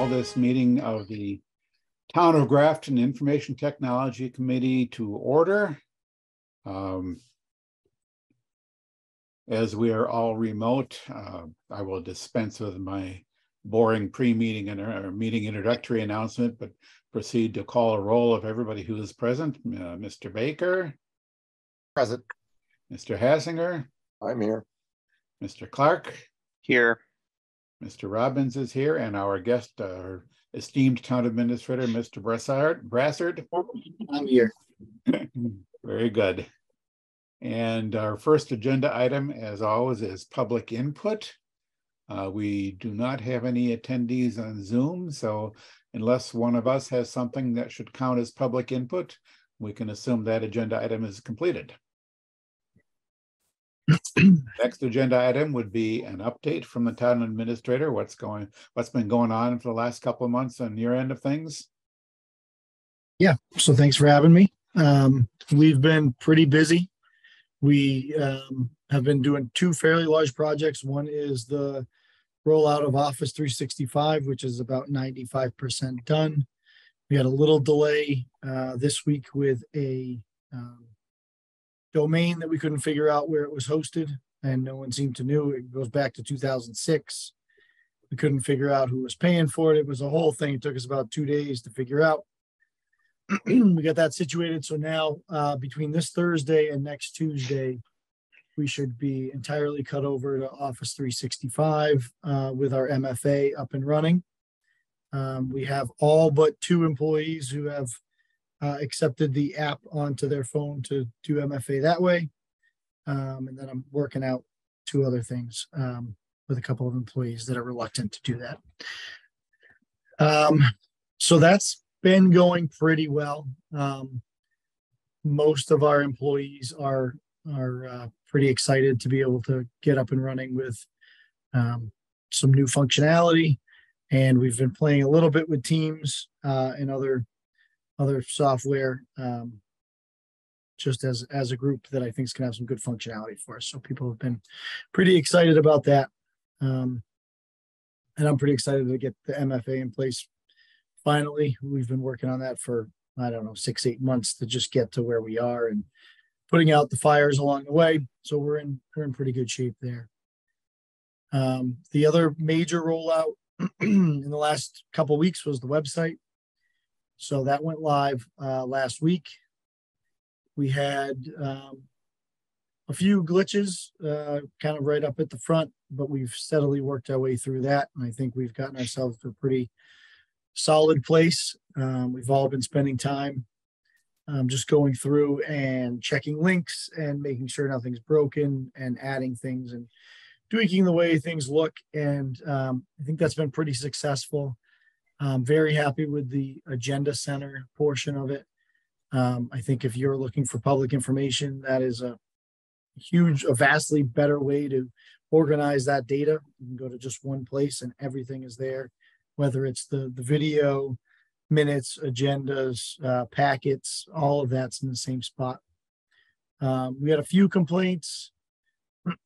call this meeting of the Town of Grafton Information Technology Committee to order. As we are all remote, I will dispense with my boring pre-meeting and meeting introductory announcement, but proceed to call a roll of everybody who is present. Mr. Baker. Present. Mr. Hassinger. I'm here. Mr. Clark. Here. Mr. Robbins is here, and our guest, our esteemed town administrator, Mr. Brassard. I'm here. Very good. And our first agenda item, as always, is public input. We do not have any attendees on Zoom, so unless one of us has something that should count as public input, we can assume that agenda item is completed. Next agenda item would be an update from the town administrator. What's been going on for the last couple of months on your end of things? Yeah, so thanks for having me. We've been pretty busy. We have been doing two fairly large projects. One is the rollout of Office 365, which is about 95% done. We had a little delay this week with a domain that we couldn't figure out where it was hosted, and no one seemed to know. It goes back to 2006. We couldn't figure out who was paying for it. It was a whole thing. It took us about 2 days to figure out. We got that situated. So now between this Thursday and next Tuesday, we should be entirely cut over to Office 365 with our MFA up and running. We have all but 2 employees who have accepted the app onto their phone to do MFA that way. And then I'm working out 2 other things with a couple of employees that are reluctant to do that. So that's been going pretty well. Most of our employees are pretty excited to be able to get up and running with some new functionality. And we've been playing a little bit with Teams and other software just as a group that I think is going to have some good functionality for us. So people have been pretty excited about that. And I'm pretty excited to get the MFA in place. Finally, we've been working on that for, 6-8 months to just get to where we are and putting out the fires along the way. So we're in pretty good shape there. The other major rollout in the last couple of weeks was the website. So that went live last week. We had a few glitches kind of right up at the front, but we've steadily worked our way through that. And I think we've gotten ourselves to a pretty solid place. We've all been spending time just going through and checking links and making sure nothing's broken and adding things and tweaking the way things look. And I think that's been pretty successful. I'm very happy with the agenda center portion of it. I think if you're looking for public information, that is a vastly better way to organize that data. You can go to just one place and everything is there, whether it's the video, minutes, agendas, packets, all of that's in the same spot. We had a few complaints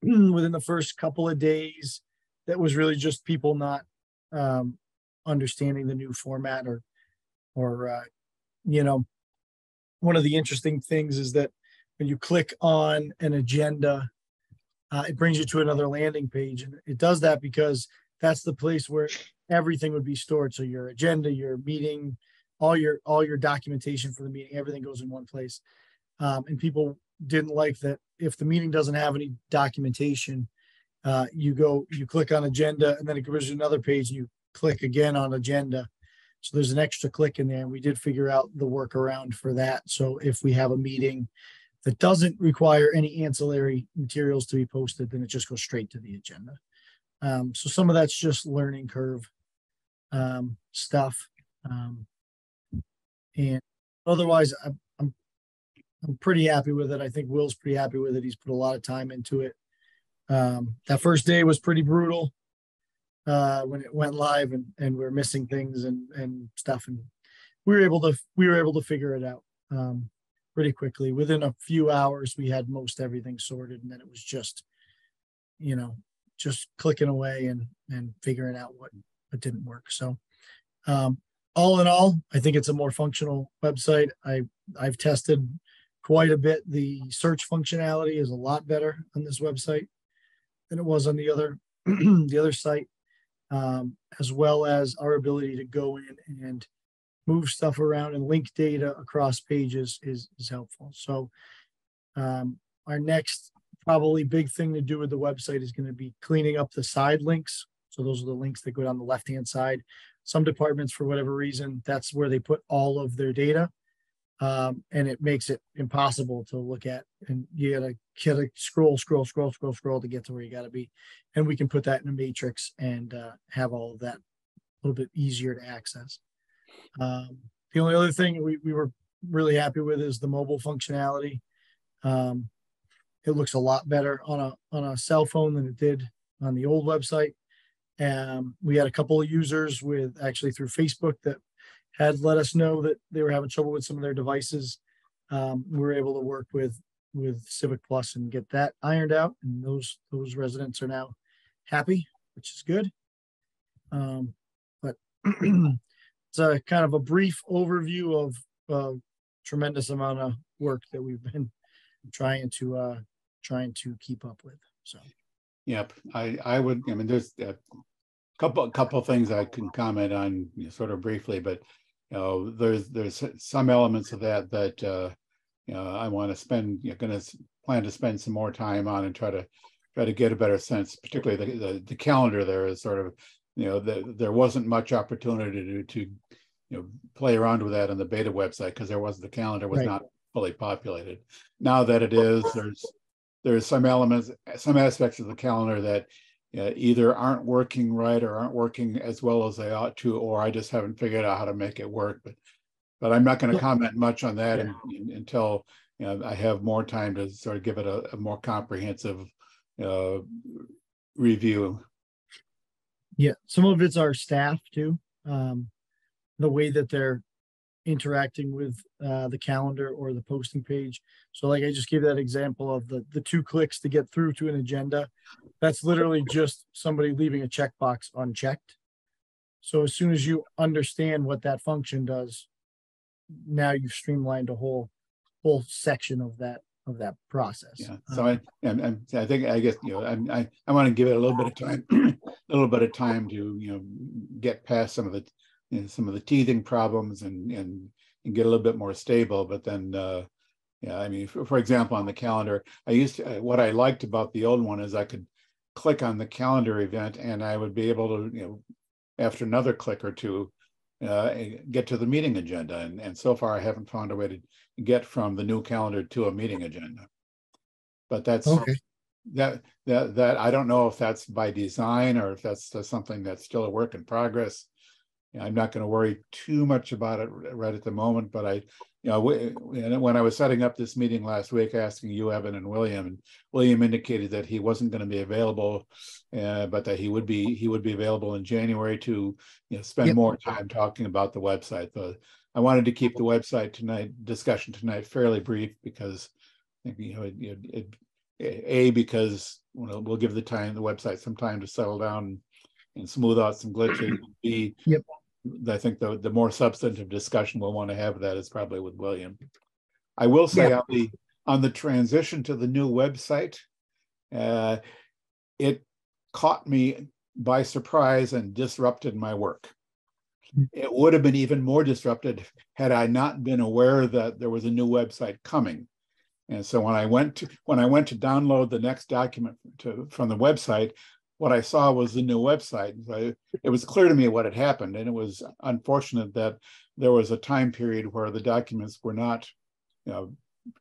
within the first couple of days. That was really just people not understanding the new format or one of the interesting things is that when you click on an agenda, it brings you to another landing page. And it does that because that's the place where everything would be stored. So your agenda, your meeting, all your documentation for the meeting, everything goes in one place. And people didn't like that. If the meeting doesn't have any documentation, you click on agenda and then it goes to another page and you click again on agenda. So there's an extra click in there. And we did figure out the workaround for that. So if we have a meeting that doesn't require any ancillary materials to be posted, then it just goes straight to the agenda. So some of that's just learning curve stuff. And otherwise, I'm pretty happy with it. I think Will's pretty happy with it. He's put a lot of time into it. That first day was pretty brutal when it went live and we were missing things and stuff. And we were able to figure it out pretty quickly. Within a few hours, we had most everything sorted. And then it was just clicking away and figuring out what didn't work. So All in all, I think it's a more functional website. I've tested quite a bit. The search functionality is a lot better on this website than it was on the other the other site, as well as our ability to go in and move stuff around and link data across pages is helpful. So our next probably big thing to do with the website is going to be cleaning up the side links. So those are the links that go down the left-hand side. Some departments, for whatever reason, that's where they put all of their data. And it makes it impossible to look at, and you gotta scroll to get to where you gotta be. And we can put that in a matrix and have all of that a little bit easier to access. The only other thing we were really happy with is the mobile functionality. It looks a lot better on a cell phone than it did on the old website. We had a couple of users with actually through Facebook that had let us know that they were having trouble with some of their devices. We were able to work with Civic Plus and get that ironed out, and those residents are now happy, which is good. But it's a kind of a brief overview of a tremendous amount of work that we've been trying to keep up with. So, yep, I would. I mean, there's a couple things I can comment on, sort of briefly, but there's some elements of that I want to spend, going to plan to spend some more time on and try to get a better sense. Particularly the calendar there is sort of, there wasn't much opportunity to play around with that on the beta website because the calendar was not fully populated. Now that it is, there's some aspects of the calendar that either aren't working right or aren't working as well as they ought to, or I just haven't figured out how to make it work. But I'm not going to comment much on that until I have more time to sort of give it a more comprehensive review. Yeah, some of it's our staff too. The way that they're interacting with the calendar or the posting page. So like I just gave that example of the 2 clicks to get through to an agenda. That's literally just somebody leaving a checkbox unchecked. So as soon as you understand what that function does, now you've streamlined a whole section of that process. Yeah. So I think, I guess, I want to give it a little bit of time, a little bit of time to, get past some of the teething problems and get a little bit more stable. But then, I mean, for example, on the calendar, what I liked about the old one is I could click on the calendar event and I would be able to, after another click or two, get to the meeting agenda. And so far, I haven't found a way to get from the new calendar to a meeting agenda. But that's okay. That I don't know if that's by design or if that's something that's still a work in progress. I'm not going to worry too much about it right at the moment, but when I was setting up this meeting last week, asking you, Evan, and William indicated that he wasn't going to be available, but that he would be available in January to spend more time talking about the website. But I wanted to keep the website discussion tonight fairly brief because because we'll give the website some time to settle down and smooth out some glitches. B, I think the more substantive discussion we'll want to have that is probably with William. I will say on the transition to the new website, it caught me by surprise and disrupted my work. It would have been even more disrupted had I not been aware that there was a new website coming. And so when I went to download the next document from the website, what I saw was the new website. It was clear to me what had happened, and it was unfortunate that there was a time period where the documents were not,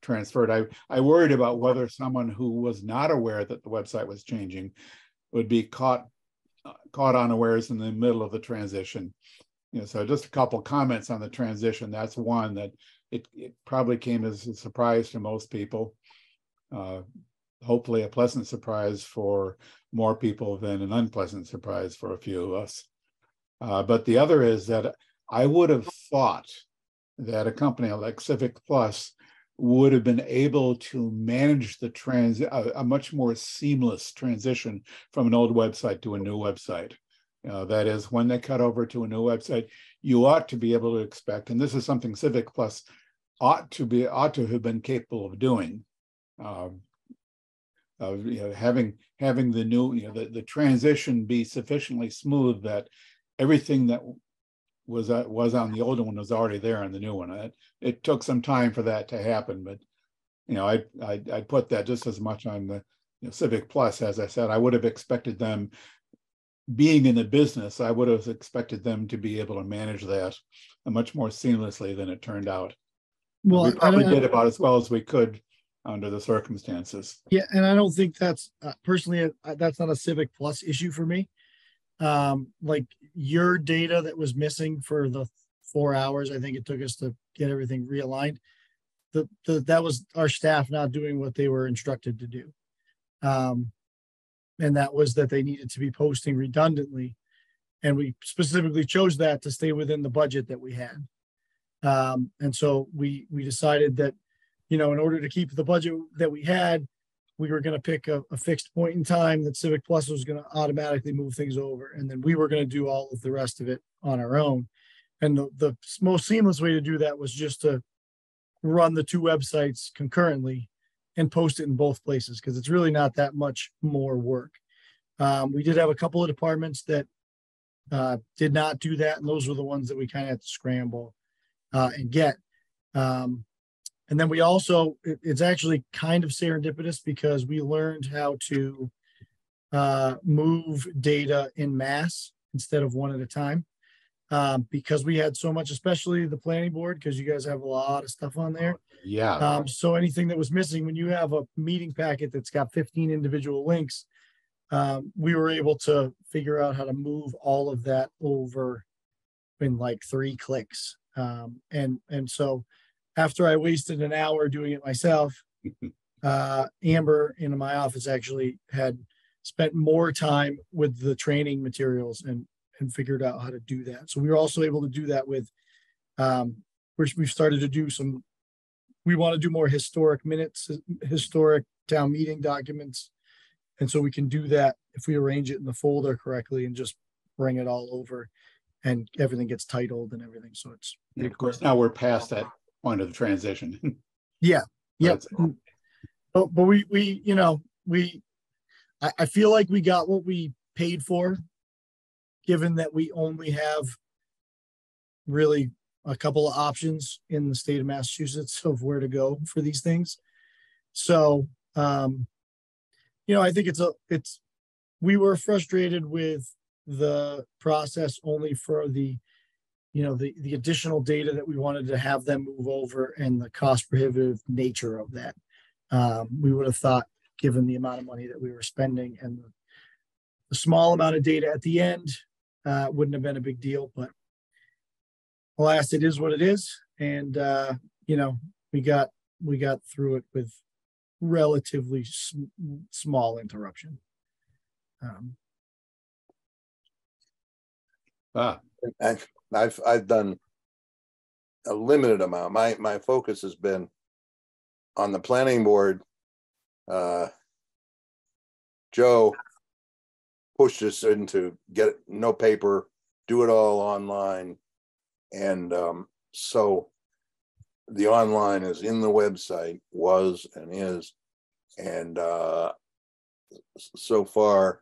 transferred. I worried about whether someone who was not aware that the website was changing would be caught unawares in the middle of the transition. So just a couple comments on the transition. That's one that it probably came as a surprise to most people. Hopefully a pleasant surprise for more people than an unpleasant surprise for a few of us. But the other is that I would have thought that a company like Civic Plus would have been able to manage a much more seamless transition from an old website to a new website. That is, when they cut over to a new website, you ought to be able to expect, and this is something Civic Plus ought to have been capable of doing. Having the new, the transition be sufficiently smooth that everything that was on the older one was already there on the new one. It took some time for that to happen, but I put that just as much on the Civic Plus. As I said, I would have expected them, being in the business, I would have expected them to be able to manage that much more seamlessly than it turned out. Well, we probably did about as well as we could under the circumstances. Yeah, and I don't think that's personally that's not a Civic Plus issue for me. Like your data that was missing for the 4 hours, I think it took us to get everything realigned. That was our staff not doing what they were instructed to do. And that was that they needed to be posting redundantly. And we specifically chose that to stay within the budget that we had. And so we decided that, in order to keep the budget that we had, we were going to pick a fixed point in time that Civic Plus was going to automatically move things over. And then we were going to do all of the rest of it on our own. And the most seamless way to do that was just to run the two websites concurrently and post it in both places, because it's really not that much more work. We did have a couple of departments that did not do that, and those were the ones that we kind of had to scramble and get. And then we also, it's actually kind of serendipitous because we learned how to move data in mass instead of one at a time, because we had so much, especially the planning board, because you guys have a lot of stuff on there. Yeah. So anything that was missing, when you have a meeting packet that's got 15 individual links, we were able to figure out how to move all of that over in like 3 clicks. And so after I wasted an hour doing it myself, Amber in my office actually had spent more time with the training materials and figured out how to do that. So we were also able to do that with, we've started to do we want to do more historic minutes, historic town meeting documents. And so we can do that if we arrange it in the folder correctly and just bring it all over, and everything gets titled and everything. So it's, and of course, now we're past that point of the transition. Yeah. But I feel like we got what we paid for, given that we only have really a couple of options in the state of Massachusetts of where to go for these things. So, I think we were frustrated with the process only for the additional data that we wanted to have them move over and the cost prohibitive nature of that. We would have thought, given the amount of money that we were spending and the small amount of data at the end, wouldn't have been a big deal, but alas, it is what it is. And, we got through it with relatively small interruption. I've done a limited amount. My focus has been on the planning board. Joe pushed us into get no paper, do it all online. And so the online is in the website, was and is. And so far,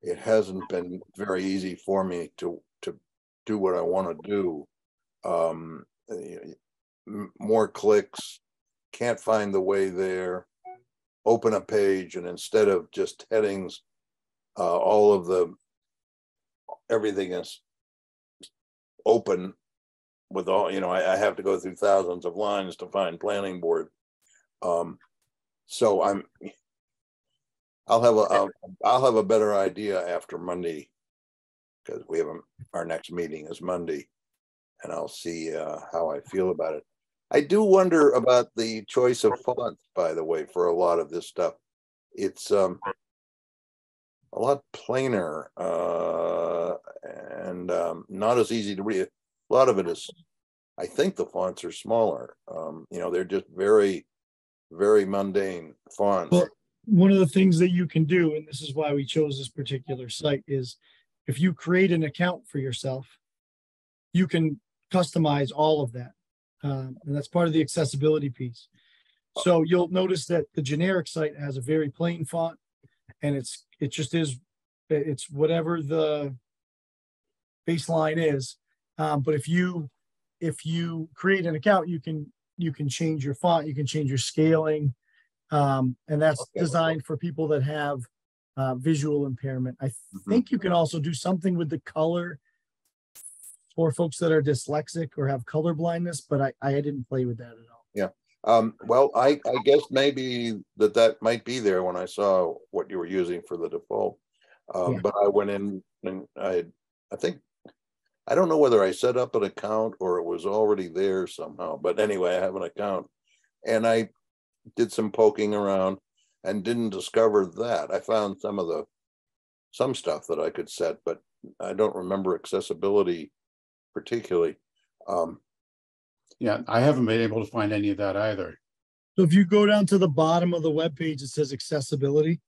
it hasn't been very easy for me to do what I want to do. More clicks, can't find the way there, open a page, and instead of just headings, everything is open with all, I have to go through thousands of lines to find planning board. So I'll have a better idea after Monday, because our next meeting is Monday, and I'll see how I feel about it. I do wonder about the choice of fonts, by the way, for a lot of this stuff. It's a lot plainer and not as easy to read. A lot of it is, I think the fonts are smaller. They're just very, very mundane fonts. Well, one of the things that you can do, and this is why we chose this particular site, is if you create an account for yourself, you can customize all of that. And that's part of the accessibility piece. So you'll notice that the generic site has a very plain font, and it's whatever the baseline is. But if you create an account, you can change your font, you can change your scaling, and that's designed for people that have visual impairment. I think you can also do something with the color for folks that are dyslexic or have color blindness, but I didn't play with that at all. Yeah. Well, I guess maybe that might be there when I saw what you were using for the default. Yeah. But I went in and I think, I don't know whether I set up an account or it was already there somehow, but anyway, I have an account and I did some poking around and didn't discover that. I found some stuff that I could set, but I don't remember accessibility particularly. Yeah, I haven't been able to find any of that either. So if you go down to the bottom of the web page, it says accessibility.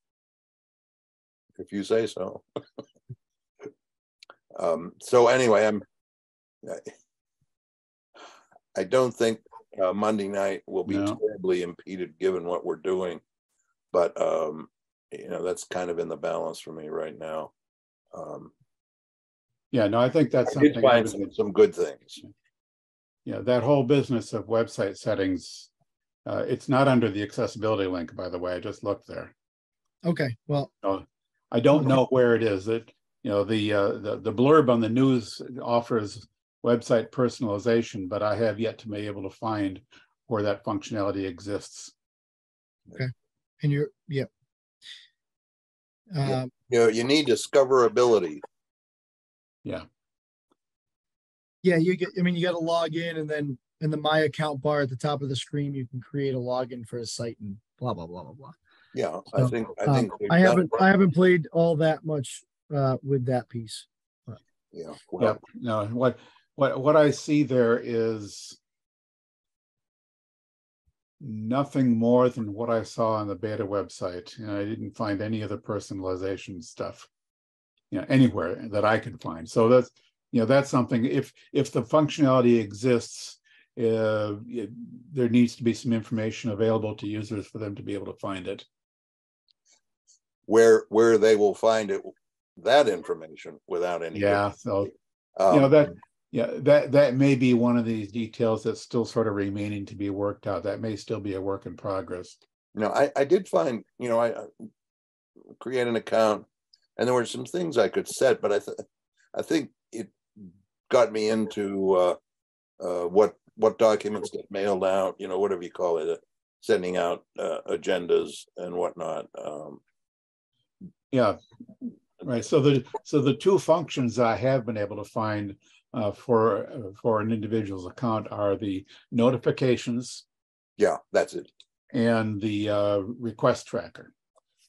If you say so. So anyway, I don't think Monday night will be terribly impeded given what we're doing, but that's kind of in the balance for me right now. Yeah, no, I think that's I did something. find some good things. Yeah, that whole business of website settings, it's not under the accessibility link, by the way. I just looked there. Okay, well, I don't know where it is. That the blurb on the news offers website personalization, but I have yet to be able to find where that functionality exists. Okay, and you need discoverability. Yeah. Yeah, you got to log in, and then in the My Account bar at the top of the screen, you can create a login for a site and blah blah blah blah blah. Yeah, so, I haven't played all that much with that piece. But. Yeah. Well, yeah. No, what I see there is nothing more than what I saw on the beta website. I didn't find any of the personalization stuff, anywhere that I could find. So that's something. If the functionality exists, there needs to be some information available to users for them to be able to find it. Where they will find that information without any. Yeah. So that may be one of these details that's still sort of remaining to be worked out. That may still be a work in progress. I did find, I create an account, and there were some things I could set, but I think it got me into what documents get mailed out, whatever you call it, sending out agendas and whatnot. Yeah, right. So the two functions I have been able to find for an individual's account are the notifications. Yeah, that's it. And the request tracker.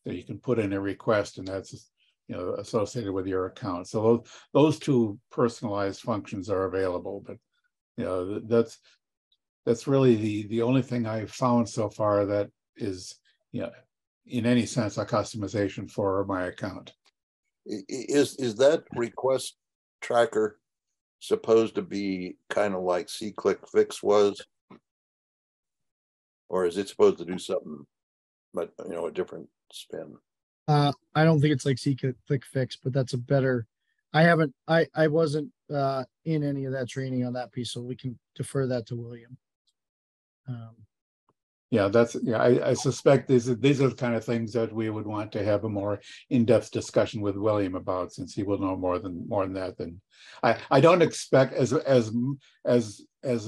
So you can put in a request, and that's associated with your account. So those two personalized functions are available, but that's really the only thing I've found so far that is in any sense a customization for my account. Is that request tracker supposed to be kind of like C-Click-Fix was, or is it supposed to do something, but a different spin? I don't think it's like C-Click-Fix, but that's a better. I wasn't in any of that training on that piece, so we can defer that to William. I suspect these are the kind of things that we would want to have a more in-depth discussion with William about, since he will know more than that. Than I don't expect as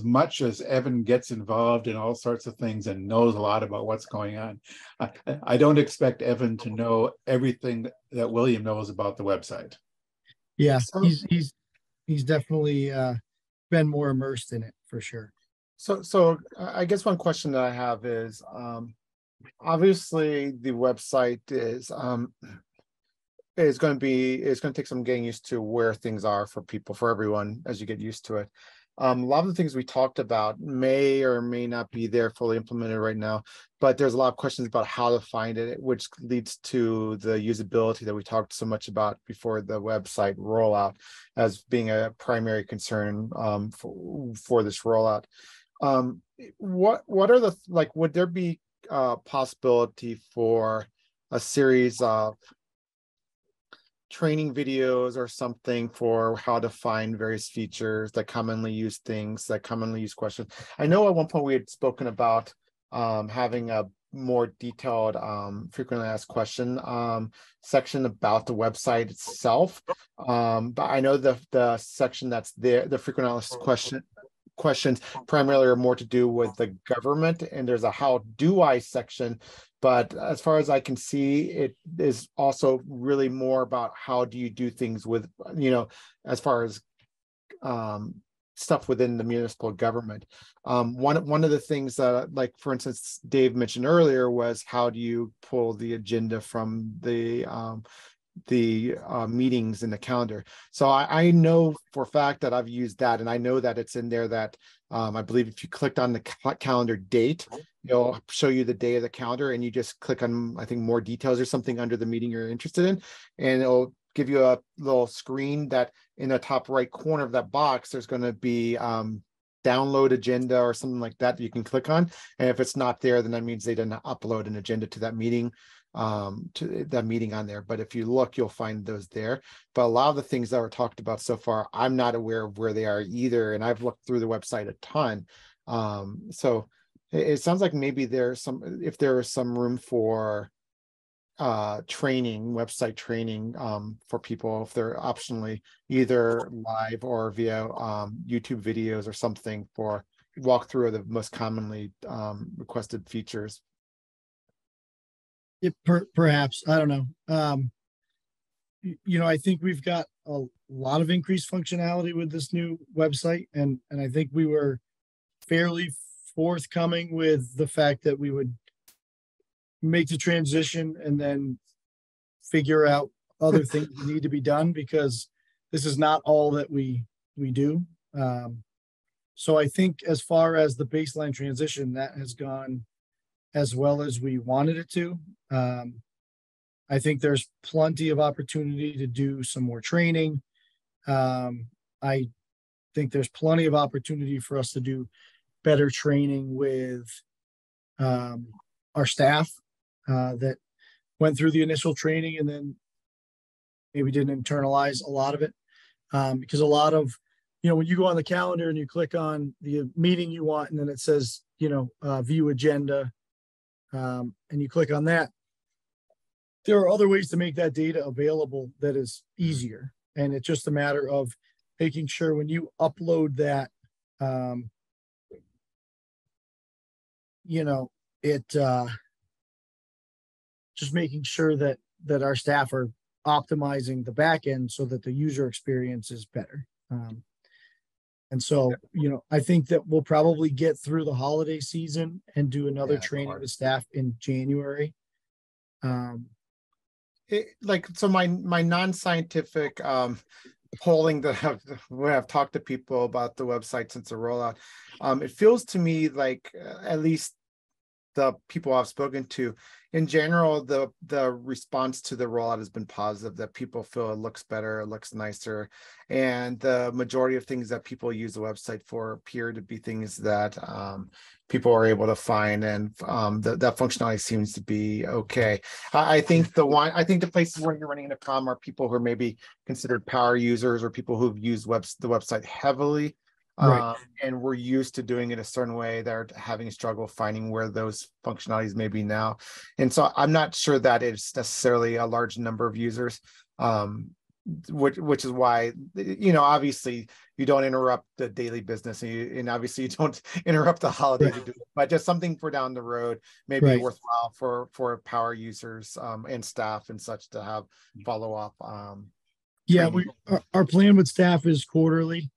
much as Evan gets involved in all sorts of things and knows a lot about what's going on. I don't expect Evan to know everything that William knows about the website. Yeah, he's definitely been more immersed in it for sure. So I guess one question that I have is, obviously the website is going to take some getting used to where things are for everyone as you get used to it. A lot of the things we talked about may or may not be there fully implemented right now, but there's a lot of questions about how to find it, which leads to the usability that we talked so much about before the website rollout as being a primary concern for this rollout. What are the, like, would there be a possibility for a series of training videos or something for how to find various features that commonly use things, that commonly use questions? I know at one point we had spoken about having a more detailed frequently asked question section about the website itself, but I know the section that's there, the frequently asked questions primarily are more to do with the government, and there's a how do I section, but as far as I can see, it is also really more about how do you do things with, as far as stuff within the municipal government. One of the things that, like, for instance, Dave mentioned earlier was how do you pull the agenda from the meetings in the calendar. So I know for a fact that I've used that, and I know that it's in there that I believe if you clicked on the calendar date, it'll show you the day of the calendar, and you just click on, I think, more details or something under the meeting you're interested in, and it'll give you a little screen that in the top right corner of that box, there's going to be download agenda or something like that you can click on. And if it's not there, then that means they didn't upload an agenda to that meeting on there. But if you look, you'll find those there. But a lot of the things that were talked about so far, I'm not aware of where they are either, and I've looked through the website a ton. So it sounds like maybe if there is some room for website training for people, if they're optionally either live or via YouTube videos or something, for walk through of the most commonly requested features. Perhaps, I don't know. I think we've got a lot of increased functionality with this new website, and I think we were fairly forthcoming with the fact that we would make the transition and then figure out other things that need to be done, because this is not all that we do. So I think as far as the baseline transition, that has gone as well as we wanted it to. I think there's plenty of opportunity to do some more training. I think there's plenty of opportunity for us to do better training with our staff that went through the initial training and then maybe didn't internalize a lot of it. Because a lot of, when you go on the calendar and you click on the meeting you want, and then it says, view agenda, and you click on that, there are other ways to make that data available that is easier. And it's just a matter of making sure when you upload that, just making sure that our staff are optimizing the back end so that the user experience is better. And so, I think that we'll probably get through the holiday season and do another training with staff in January. So my non-scientific polling that when I've talked to people about the website since the rollout, it feels to me like at least the people I've spoken to, in general, the response to the rollout has been positive, that people feel it looks better, it looks nicer. And the majority of things that people use the website for appear to be things that people are able to find, and that functionality seems to be okay. I think the places where you're running into problem are people who are maybe considered power users, or people who've used the website heavily. Right. And we're used to doing it a certain way. They're having a struggle finding where those functionalities may be now. And so I'm not sure that it's necessarily a large number of users, which is why, obviously you don't interrupt the daily business, and obviously you don't interrupt the holiday to do it, but just something for down the road, maybe worthwhile for power users and staff and such to have follow up. Our plan with staff is quarterly.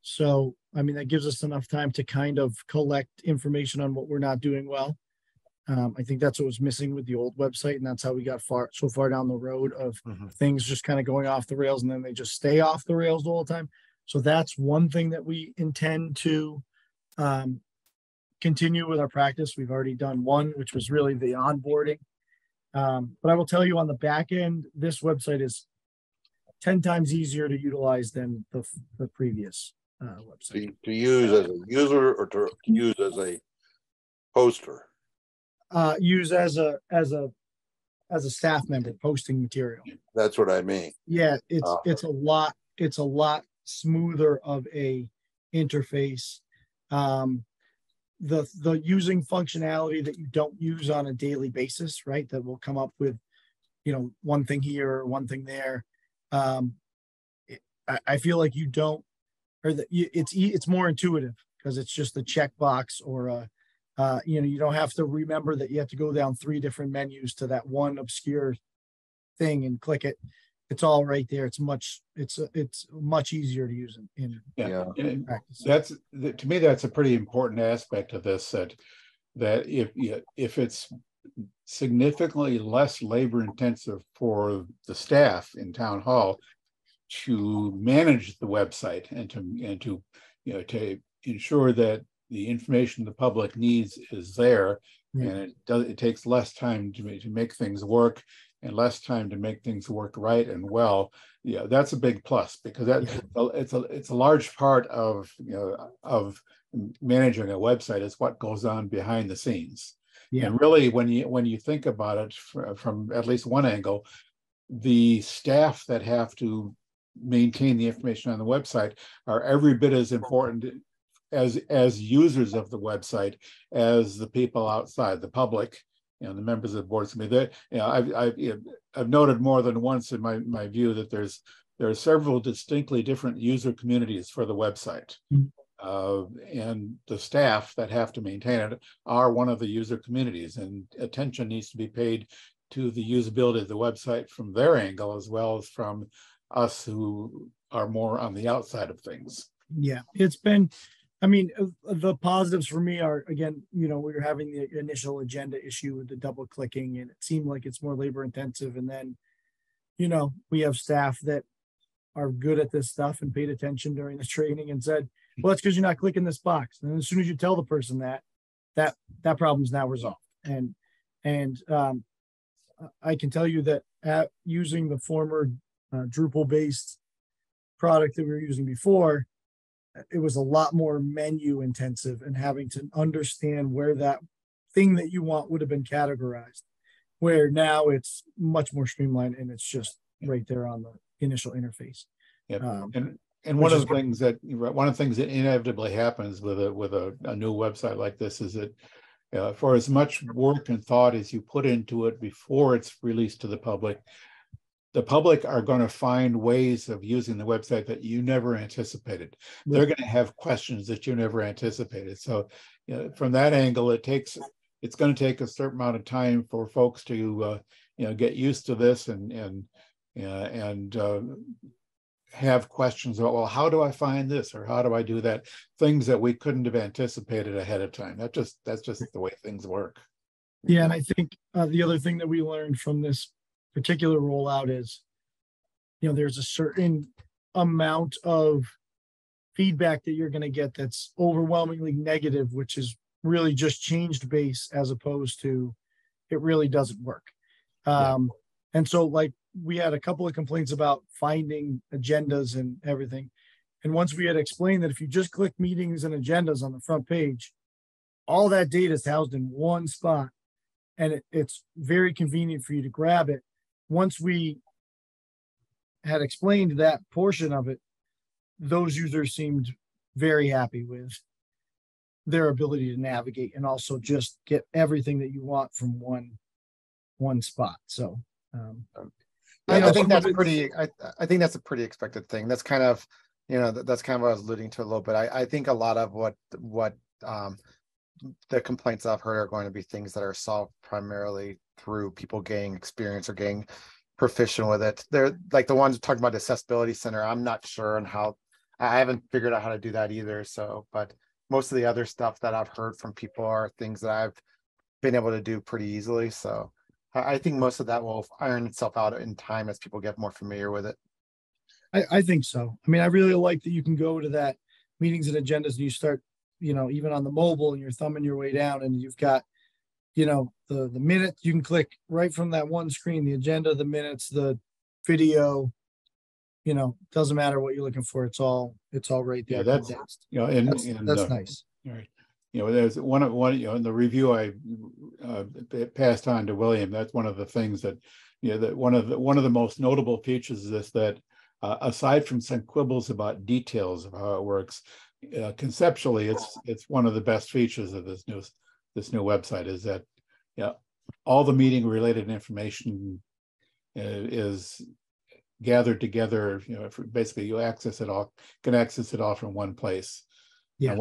So, that gives us enough time to kind of collect information on what we're not doing well. I think that's what was missing with the old website, and that's how we got so far down the road of things just kind of going off the rails, and then they just stay off the rails all the time. So that's one thing that we intend to continue with our practice. We've already done one, which was really the onboarding. But I will tell you on the back end, this website is 10 times easier to utilize than the previous website. To use as a user or to use as a poster? Use as a staff member posting material. That's what I mean. Yeah, it's a lot smoother of a interface. The using functionality that you don't use on a daily basis, right? That will come up with, one thing here or one thing there. I feel like you don't, or that it's more intuitive because it's just a checkbox or you don't have to remember that you have to go down 3 different menus to that one obscure thing and click it. It's all right there. It's much easier to use in practice. To me, that's a pretty important aspect of this, that if it's significantly less labor intensive for the staff in town hall to manage the website and to ensure that the information the public needs is there, and it takes less time to make things work and less time to make things work right and well. Yeah, that's a big plus, because it's a large part of managing a website is what goes on behind the scenes. Yeah. And really, when you think about it from at least one angle, the staff that have to maintain the information on the website are every bit as important as users of the website as the people outside, the public, the members of the board committee. I've noted more than once in my view that there are several distinctly different user communities for the website. And the staff that have to maintain it are one of the user communities, and attention needs to be paid to the usability of the website from their angle as well as from us who are more on the outside of things. Yeah, it's been, the positives for me are, again, we were having the initial agenda issue with the double clicking, and it seemed like it's more labor intensive. And then, we have staff that are good at this stuff and paid attention during the training and said, well, that's because you're not clicking this box. And as soon as you tell the person that problem is now resolved. And I can tell you that using the former Drupal-based product that we were using before, it was a lot more menu intensive and having to understand where that thing that you want would have been categorized, where now it's much more streamlined and it's just right there on the initial interface. Yeah. And one of the things that inevitably happens with a new website like this is that for as much work and thought as you put into it before it's released to the public are going to find ways of using the website that you never anticipated. They're going to have questions that you never anticipated. So from that angle, it's going to take a certain amount of time for folks to get used to this and have questions about, well, how do I find this or how do I do that? Things that we couldn't have anticipated ahead of time. That's just the way things work. Yeah, and I think the other thing that we learned from this particular rollout is, there's a certain amount of feedback that you're going to get that's overwhelmingly negative, which is really just changed base as opposed to it really doesn't work. And so, like, we had a couple of complaints about finding agendas and everything. And once we had explained that if you just click meetings and agendas on the front page, all that data is housed in one spot, and it's very convenient for you to grab it. Once we had explained that portion of it, those users seemed very happy with their ability to navigate and also just get everything that you want from one spot. So I think that's pretty. I think that's a pretty expected thing. That's kind of, that's kind of what I was alluding to a little bit. I think a lot of what the complaints I've heard are going to be things that are solved primarily through people gaining experience or getting proficient with it. They're like the ones talking about the accessibility center. I'm not sure on how. I haven't figured out how to do that either. So, but most of the other stuff that I've heard from people are things that I've been able to do pretty easily. So I think most of that will iron itself out in time as people get more familiar with it. I think so. I mean, I really like that you can go to that meetings and agendas and you start, even on the mobile and you're thumbing your way down and you've got, the minutes you can click right from that one screen, the agenda, the minutes, the video, doesn't matter what you're looking for. It's all right there. Yeah, that's, condensed. and That's nice. right. There's one, in the review I passed on to William, that's one of the things that, that one of the most notable features is this, that aside from some quibbles about details of how it works, conceptually, it's one of the best features of this new website is that, all the meeting related information is gathered together. Basically you can access it all from one place. Yeah.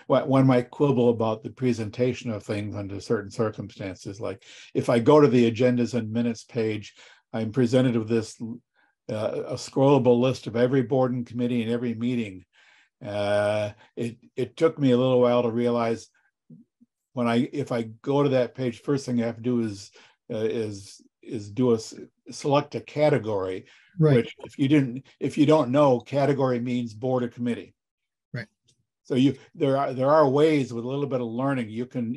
One might quibble about the presentation of things under certain circumstances. Like if I go to the agendas and minutes page, I'm presented with this a scrollable list of every board and committee and every meeting. It took me a little while to realize if I go to that page, first thing I have to do is select a category, Right. which if you don't know, category means board or committee. Right. So there are ways with a little bit of learning you can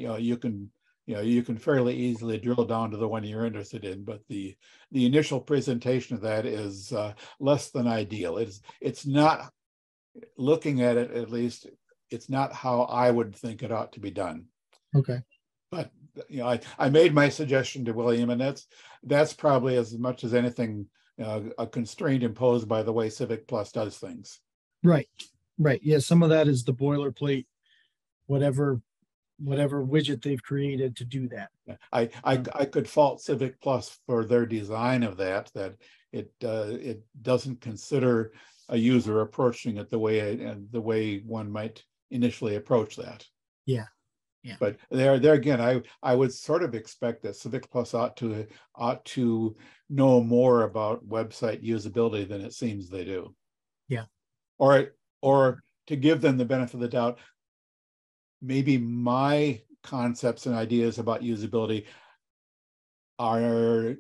fairly easily drill down to the one you're interested in, but the initial presentation of that is less than ideal. It's not, looking at it at least, it's not how I would think it ought to be done. Okay. But I made my suggestion to William, and that's probably as much as anything a constraint imposed by the way Civic Plus does things. Right. Yeah, some of that is the boilerplate, whatever widget they've created to do that. I could fault Civic Plus for their design of that it doesn't consider a user approaching it the way one might initially approach that. Yeah. But there again, I would sort of expect that Civic Plus ought to know more about website usability than it seems they do. Yeah. Or to give them the benefit of the doubt, maybe my concepts and ideas about usability are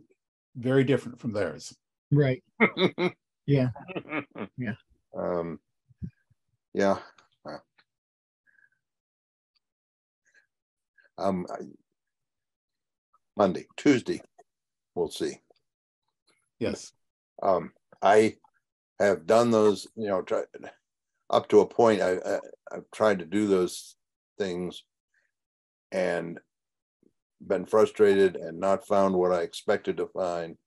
very different from theirs. Right. Yeah. Yeah. Monday, Tuesday, we'll see. Yes. I have done those, up to a point. I've tried to do those things and been frustrated and not found what I expected to find,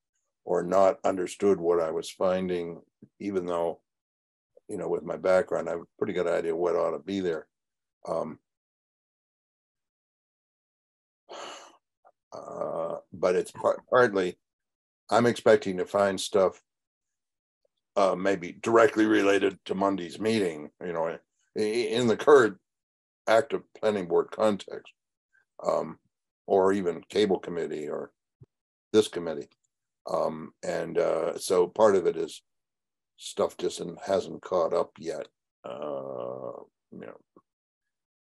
or not understood what I was finding, even though, with my background, I have a pretty good idea what ought to be there. But it's partly I'm expecting to find stuff maybe directly related to Monday's meeting, in the current active planning board context, or even cable committee or this committee. So part of it is stuff just hasn't caught up yet.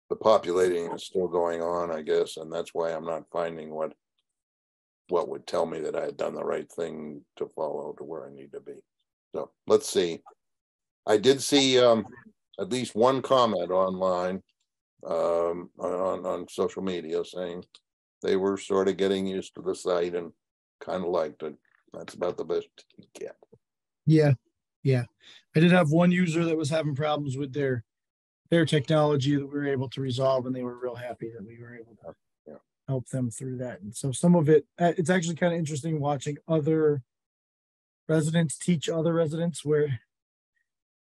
The populating is still going on, I guess, and that's why I'm not finding what would tell me that I had done the right thing to follow to where I need to be. So let's see. I did see at least one comment online on social media saying they were sort of getting used to the site and kind of liked it. That's about the best you get. Yeah. I did have one user that was having problems with their technology that we were able to resolve, and they were real happy that we were able to help them through that. And so some of it's actually kind of interesting watching other residents teach other residents, where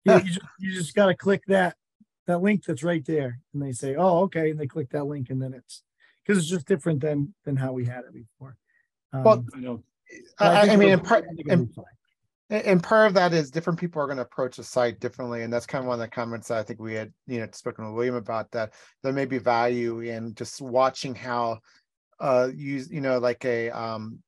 you just got to click that link that's right there, and they say, oh, okay, and they click that link, and then it's just different than how we had it before. Well, I mean, and part of that is different people are going to approach the site differently. And that's kind of one of the comments that I think we had, spoken with William about, that there may be value in just watching how like a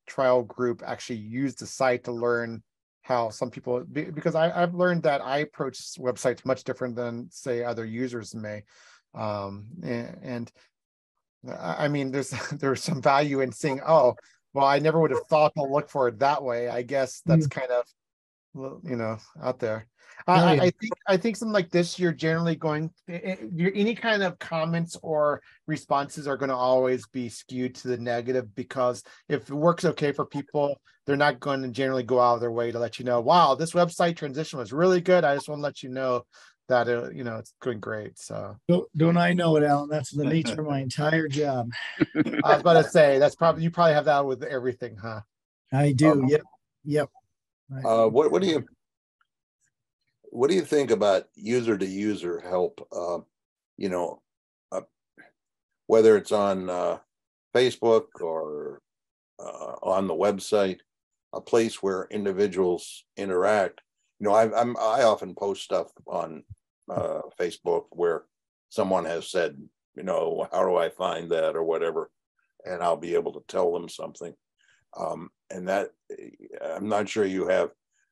trial group actually use the site to learn how some people, because I've learned that I approach websites much different than, say, other users may. And I mean, there's some value in seeing, oh, well, I never would have thought to look for it that way. I guess that's kind of well, you know, out there. Oh, yeah. I think something like this, you're generally going, any kind of comments or responses are going to always be skewed to the negative, because if it works okay for people, they're not going to generally go out of their way to let you know, wow, this website transition was really good. I just want to let you know that, you know, it's going great. So Don't I know it, Alan? That's the nature of my entire job. I was about to say, you probably have that with everything, huh? I do. Yep. Yep. What do you think about user to user help? You know, whether it's on Facebook or on the website, a place where individuals interact. You know, I often post stuff on Facebook where someone has said, you know, how do I find that or whatever, and I'll be able to tell them something. And that, I'm not sure you have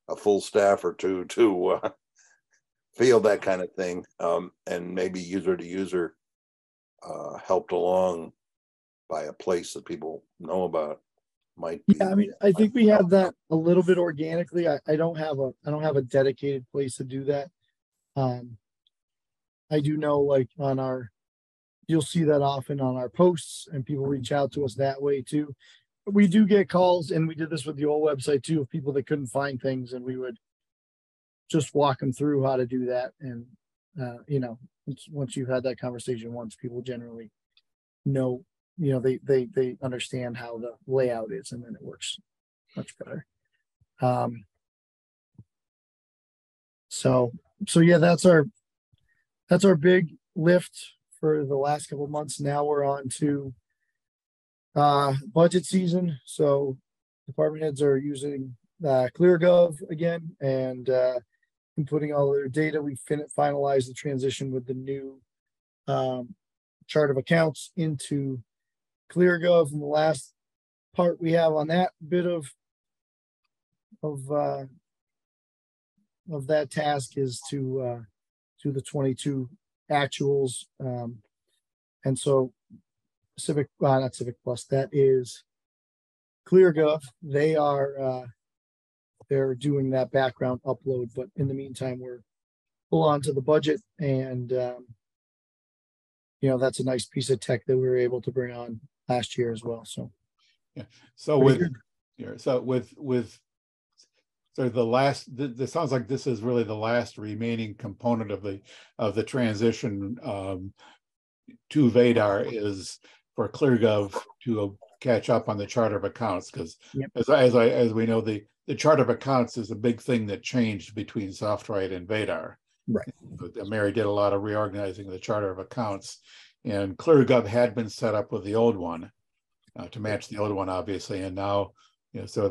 a full staff or two to field that kind of thing, and maybe user to user helped along by a place that people know about might be. Yeah, I mean, I think we have that a little bit organically. I don't have a dedicated place to do that. I do know, like, you'll see that often on our posts, and people reach out to us that way too. We do get calls, and we did this with the old website too, of people that couldn't find things, and we would just walk them through how to do that. And you know, once you've had that conversation once, people generally know, you know, they understand how the layout is, and then it works much better. So yeah, that's our big lift for the last couple of months. Now we're on to budget season. So department heads are using ClearGov again, and inputting all their data. We finalized the transition with the new chart of accounts into ClearGov, and the last part we have on that bit of that task is to the 22 actuals, and so not Civic Plus, that is ClearGov. They're doing that background upload, but in the meantime, we're full on to the budget, and you know, that's a nice piece of tech that we were able to bring on last year as well. So yeah. So the last, this sounds like this is really the last remaining component of the transition to Vadar is for ClearGov to catch up on the chart of accounts, because yep. as we know, the chart of accounts is a big thing that changed between SoftWrite and Vadar. Right. Mary did a lot of reorganizing of the charter of accounts, and ClearGov had been set up with the old one to match the old one, obviously, and now, you know, so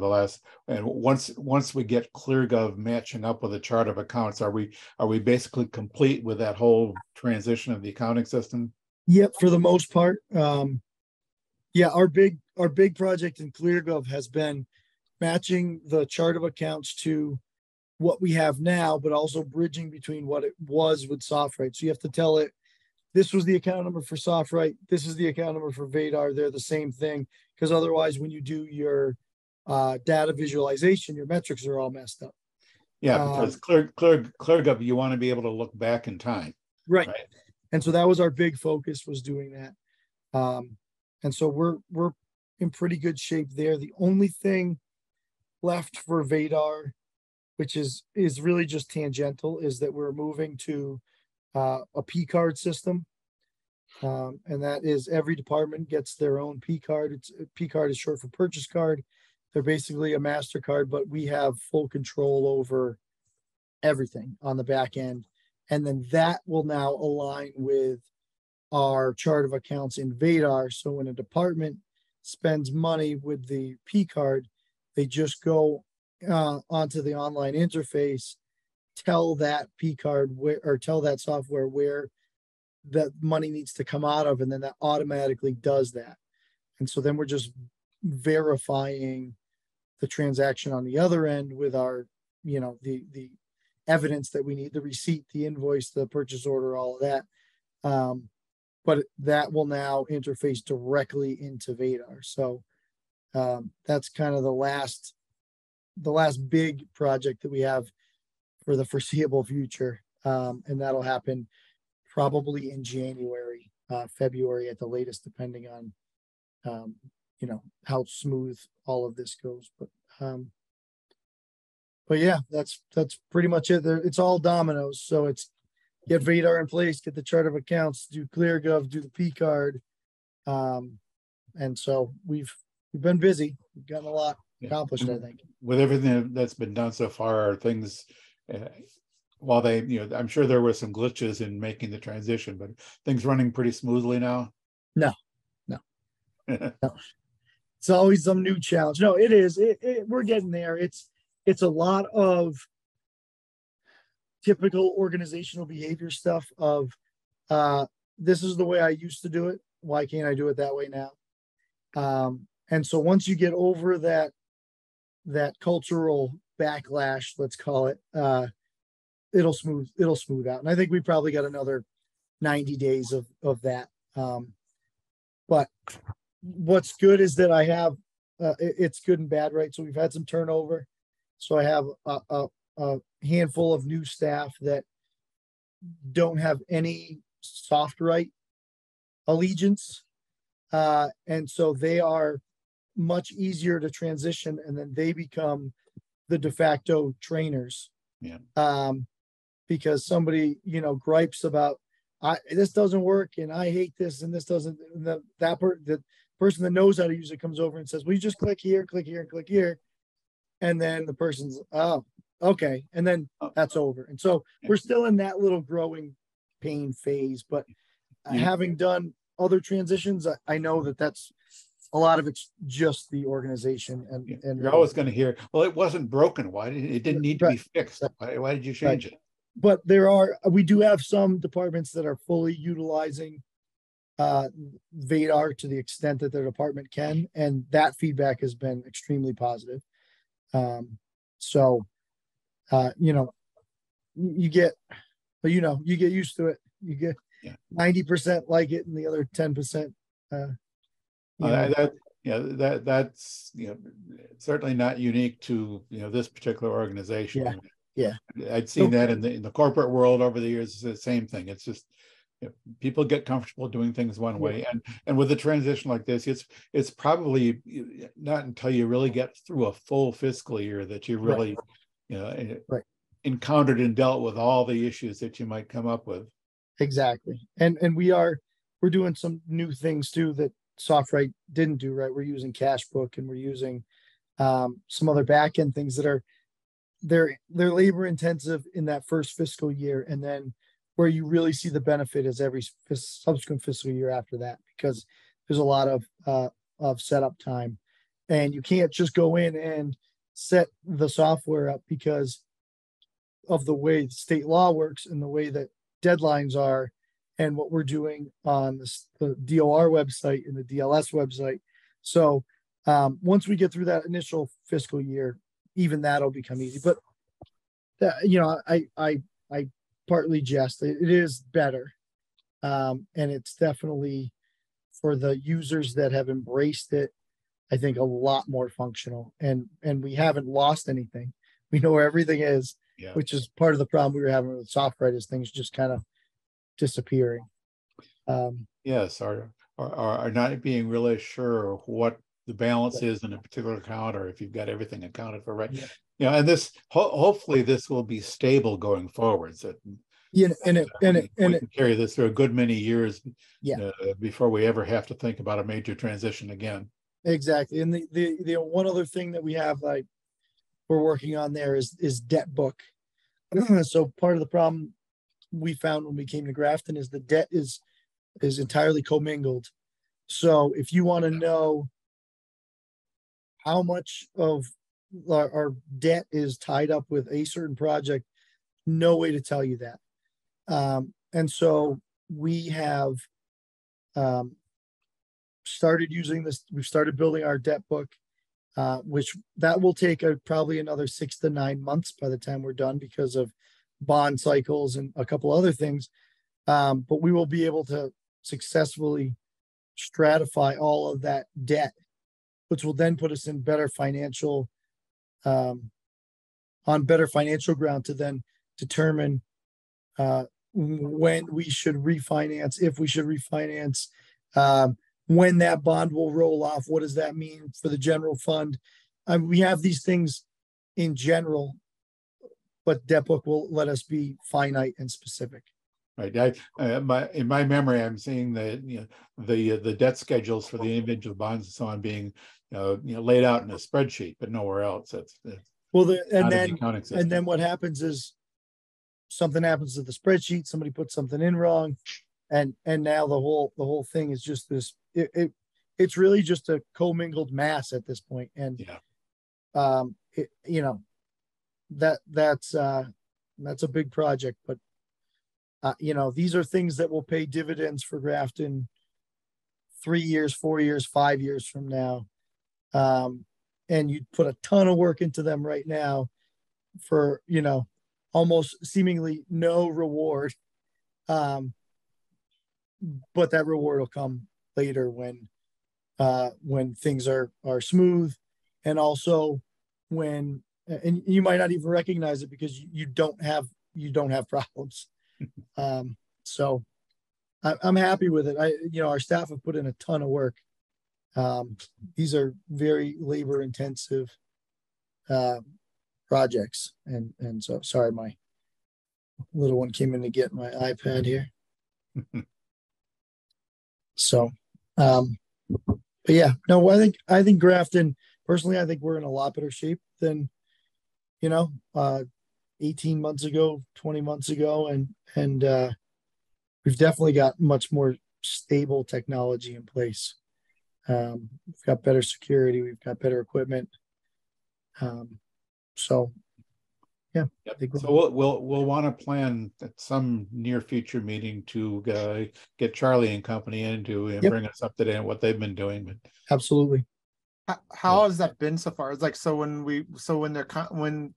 once we get ClearGov matching up with the chart of accounts, are we basically complete with that whole transition of the accounting system? Yep, for the most part. Yeah, our big project in ClearGov has been matching the chart of accounts to what we have now, but also bridging between what it was with SoftWrite. So you have to tell it, this was the account number for SoftWrite, this is the account number for Vadar. They're the same thing, because otherwise, when you do your data visualization, your metrics are all messed up. Yeah, because ClearGov, you want to be able to look back in time. Right. And so that was our big focus, was doing that. And so we're in pretty good shape there. The only thing left for Vadar, which is really just tangential, is that we're moving to a P card system. And that is, every department gets their own P card. P card is short for purchase card. They're basically a MasterCard, but we have full control over everything on the back end. And then that will now align with our chart of accounts in Vadar. So when a department spends money with the P card, they just go onto the online interface, tell that P card or tell that software where that money needs to come out of, and then that automatically does that. And so then we're just verifying the transaction on the other end with our, you know, the evidence that we need, the receipt, the invoice, the purchase order, all of that. But that will now interface directly into Vadar. So that's kind of the last the last big project that we have for the foreseeable future. And that'll happen probably in January, February at the latest, depending on, you know, how smooth all of this goes. But yeah, that's pretty much it. It's all dominoes. So it's get Vadar in place, get the chart of accounts, do ClearGov, do the P card. And so we've been busy. We've gotten a lot accomplished, I think. With everything that's been done so far, are things, while they, you know, I'm sure there were some glitches in making the transition, but things running pretty smoothly now? No. It's always some new challenge. No, it is. We're getting there. It's a lot of typical organizational behavior stuff of this is the way I used to do it. Why can't I do it that way now? And so once you get over that cultural backlash, let's call it, it'll smooth out. And I think we probably got another 90 days of that. But what's good is that I have it's good and bad, right? So we've had some turnover. So I have a handful of new staff that don't have any soft right allegiance. And so they are much easier to transition, and then they become the de facto trainers. Yeah. Because somebody, you know, gripes about this doesn't work and I hate this and this doesn't, and the person that knows how to use it comes over and says, well, you just click here, and click here. And then the person's, oh, okay. And then that's over. And so we're still in that little growing pain phase, but having done other transitions, I know that's a lot of it's just the organization. And you're always going to hear, well, it wasn't broken. Why did it didn't need to be fixed? Why did you change it? But we do have some departments that are fully utilizing Vadar to the extent that their department can, and that feedback has been extremely positive. So you know, you get used to it. You get 90% like it, and the other 10%. That's certainly not unique to this particular organization. Yeah. I'd seen that in the corporate world over the years. It's the same thing. It's just people get comfortable doing things one way, and with a transition like this, it's probably not until you really get through a full fiscal year that you really encountered and dealt with all the issues that you might come up with. Exactly. And we're doing some new things too that SoftWrite didn't do, right? We're using Cashbook, and we're using some other back-end things that are they're labor intensive in that first fiscal year, and then where you really see the benefit is every subsequent fiscal year after that, because there's a lot of setup time, and you can't just go in and set the software up because of the way state law works and the way that deadlines are, and what we're doing on the DOR website and the DLS website. So once we get through that initial fiscal year, even that'll become easy. But I partly jest. It is better, and it's definitely, for the users that have embraced it, I think a lot more functional. And we haven't lost anything. We know where everything is, which is part of the problem we were having with SoftWrite, is things just kind of disappearing. Yes, or not being really sure what the balance is in a particular account, or if you've got everything accounted for, right? And this hopefully this will be stable going forward, so we can carry this through a good many years before we ever have to think about a major transition again. Exactly. And the one other thing that we have, like, we're working on there is debt book. So part of the problem we found when we came to Grafton is the debt is entirely commingled. So if you want to know how much of our debt is tied up with a certain project, no way to tell you that. And so we have started using this. We've started building our debt book, which that will take probably another 6 to 9 months by the time we're done, because of bond cycles and a couple other things. But we will be able to successfully stratify all of that debt, which will then put us in better financial on better financial ground to then determine when we should refinance, if we should refinance, when that bond will roll off. What does that mean for the general fund? We have these things in general, but debt book will let us be finite and specific. Right. In my memory, I'm seeing the debt schedules for the individual bonds and so on being laid out in a spreadsheet, but nowhere else. That's well, and then what happens is something happens to the spreadsheet. Somebody puts something in wrong, and now the whole thing is just this. It's really just a commingled mass at this point, and that's a big project, but. These are things that will pay dividends for Grafton 3 years, 4 years, 5 years from now. And you'd put a ton of work into them right now for, almost seemingly no reward. But that reward will come later when things are smooth, and also and you might not even recognize it because you don't have problems. So I'm happy with it. Our staff have put in a ton of work. These are very labor intensive projects. And so, sorry, my little one came in to get my iPad here. So, but yeah, no, I think Grafton, personally, I think we're in a lot better shape than, 18 months ago, 20 months ago. And we've definitely got much more stable technology in place. We've got better security. We've got better equipment. So, yeah. Yep. So we'll want to plan at some near future meeting to get Charlie and company in to bring us up to date on what they've been doing. But absolutely. How has that been so far? It's like, when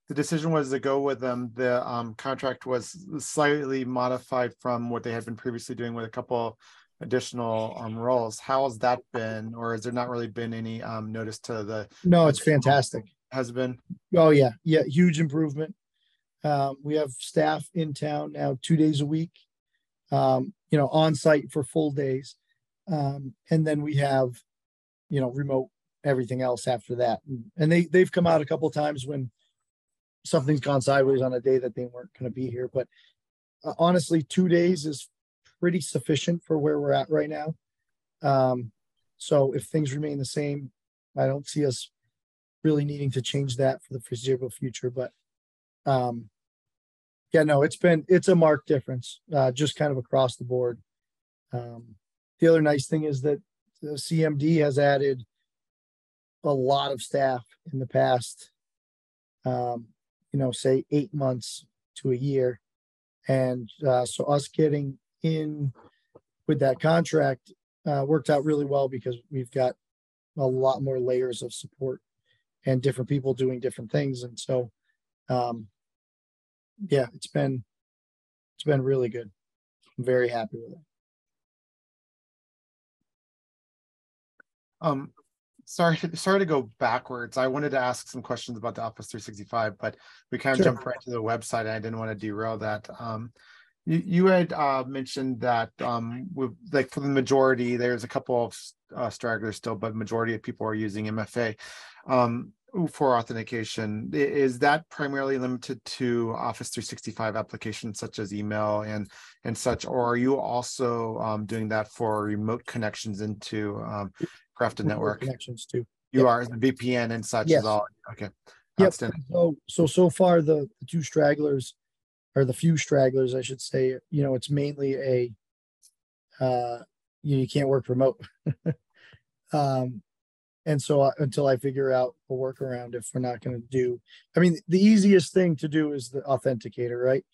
the decision was to go with them, the contract was slightly modified from what they had been previously doing with a couple additional roles. How has that been, or has there not really been any notice to the? No, it's fantastic. Has been? Oh yeah, huge improvement. We have staff in town now 2 days a week, on site for full days, and then we have, remote everything else after that. And they've come out a couple of times when something's gone sideways on a day that they weren't going to be here. But honestly, 2 days is pretty sufficient for where we're at right now. So if things remain the same, I don't see us really needing to change that for the foreseeable future. But it's a marked difference, just kind of across the board. The other nice thing is that the CMD has added a lot of staff in the past, say 8 months to a year. And so us getting in with that contract worked out really well because we've got a lot more layers of support and different people doing different things. And so, it's been really good. I'm very happy with it. Sorry to go backwards. I wanted to ask some questions about the Office 365, but we kind of jumped right to the website, and I didn't want to derail that. You had mentioned that for the majority, there's a couple of stragglers still, but majority of people are using MFA for authentication. Is that primarily limited to Office 365 applications such as email and such, or are you also doing that for remote connections into Grafton Network? Connections too. You are the VPN and such as all. Okay. Yep. So far the two stragglers, or the few stragglers, I should say, it's mainly you can't work remote. And so until I figure out a workaround, if we're not going to do, the easiest thing to do is the authenticator, right?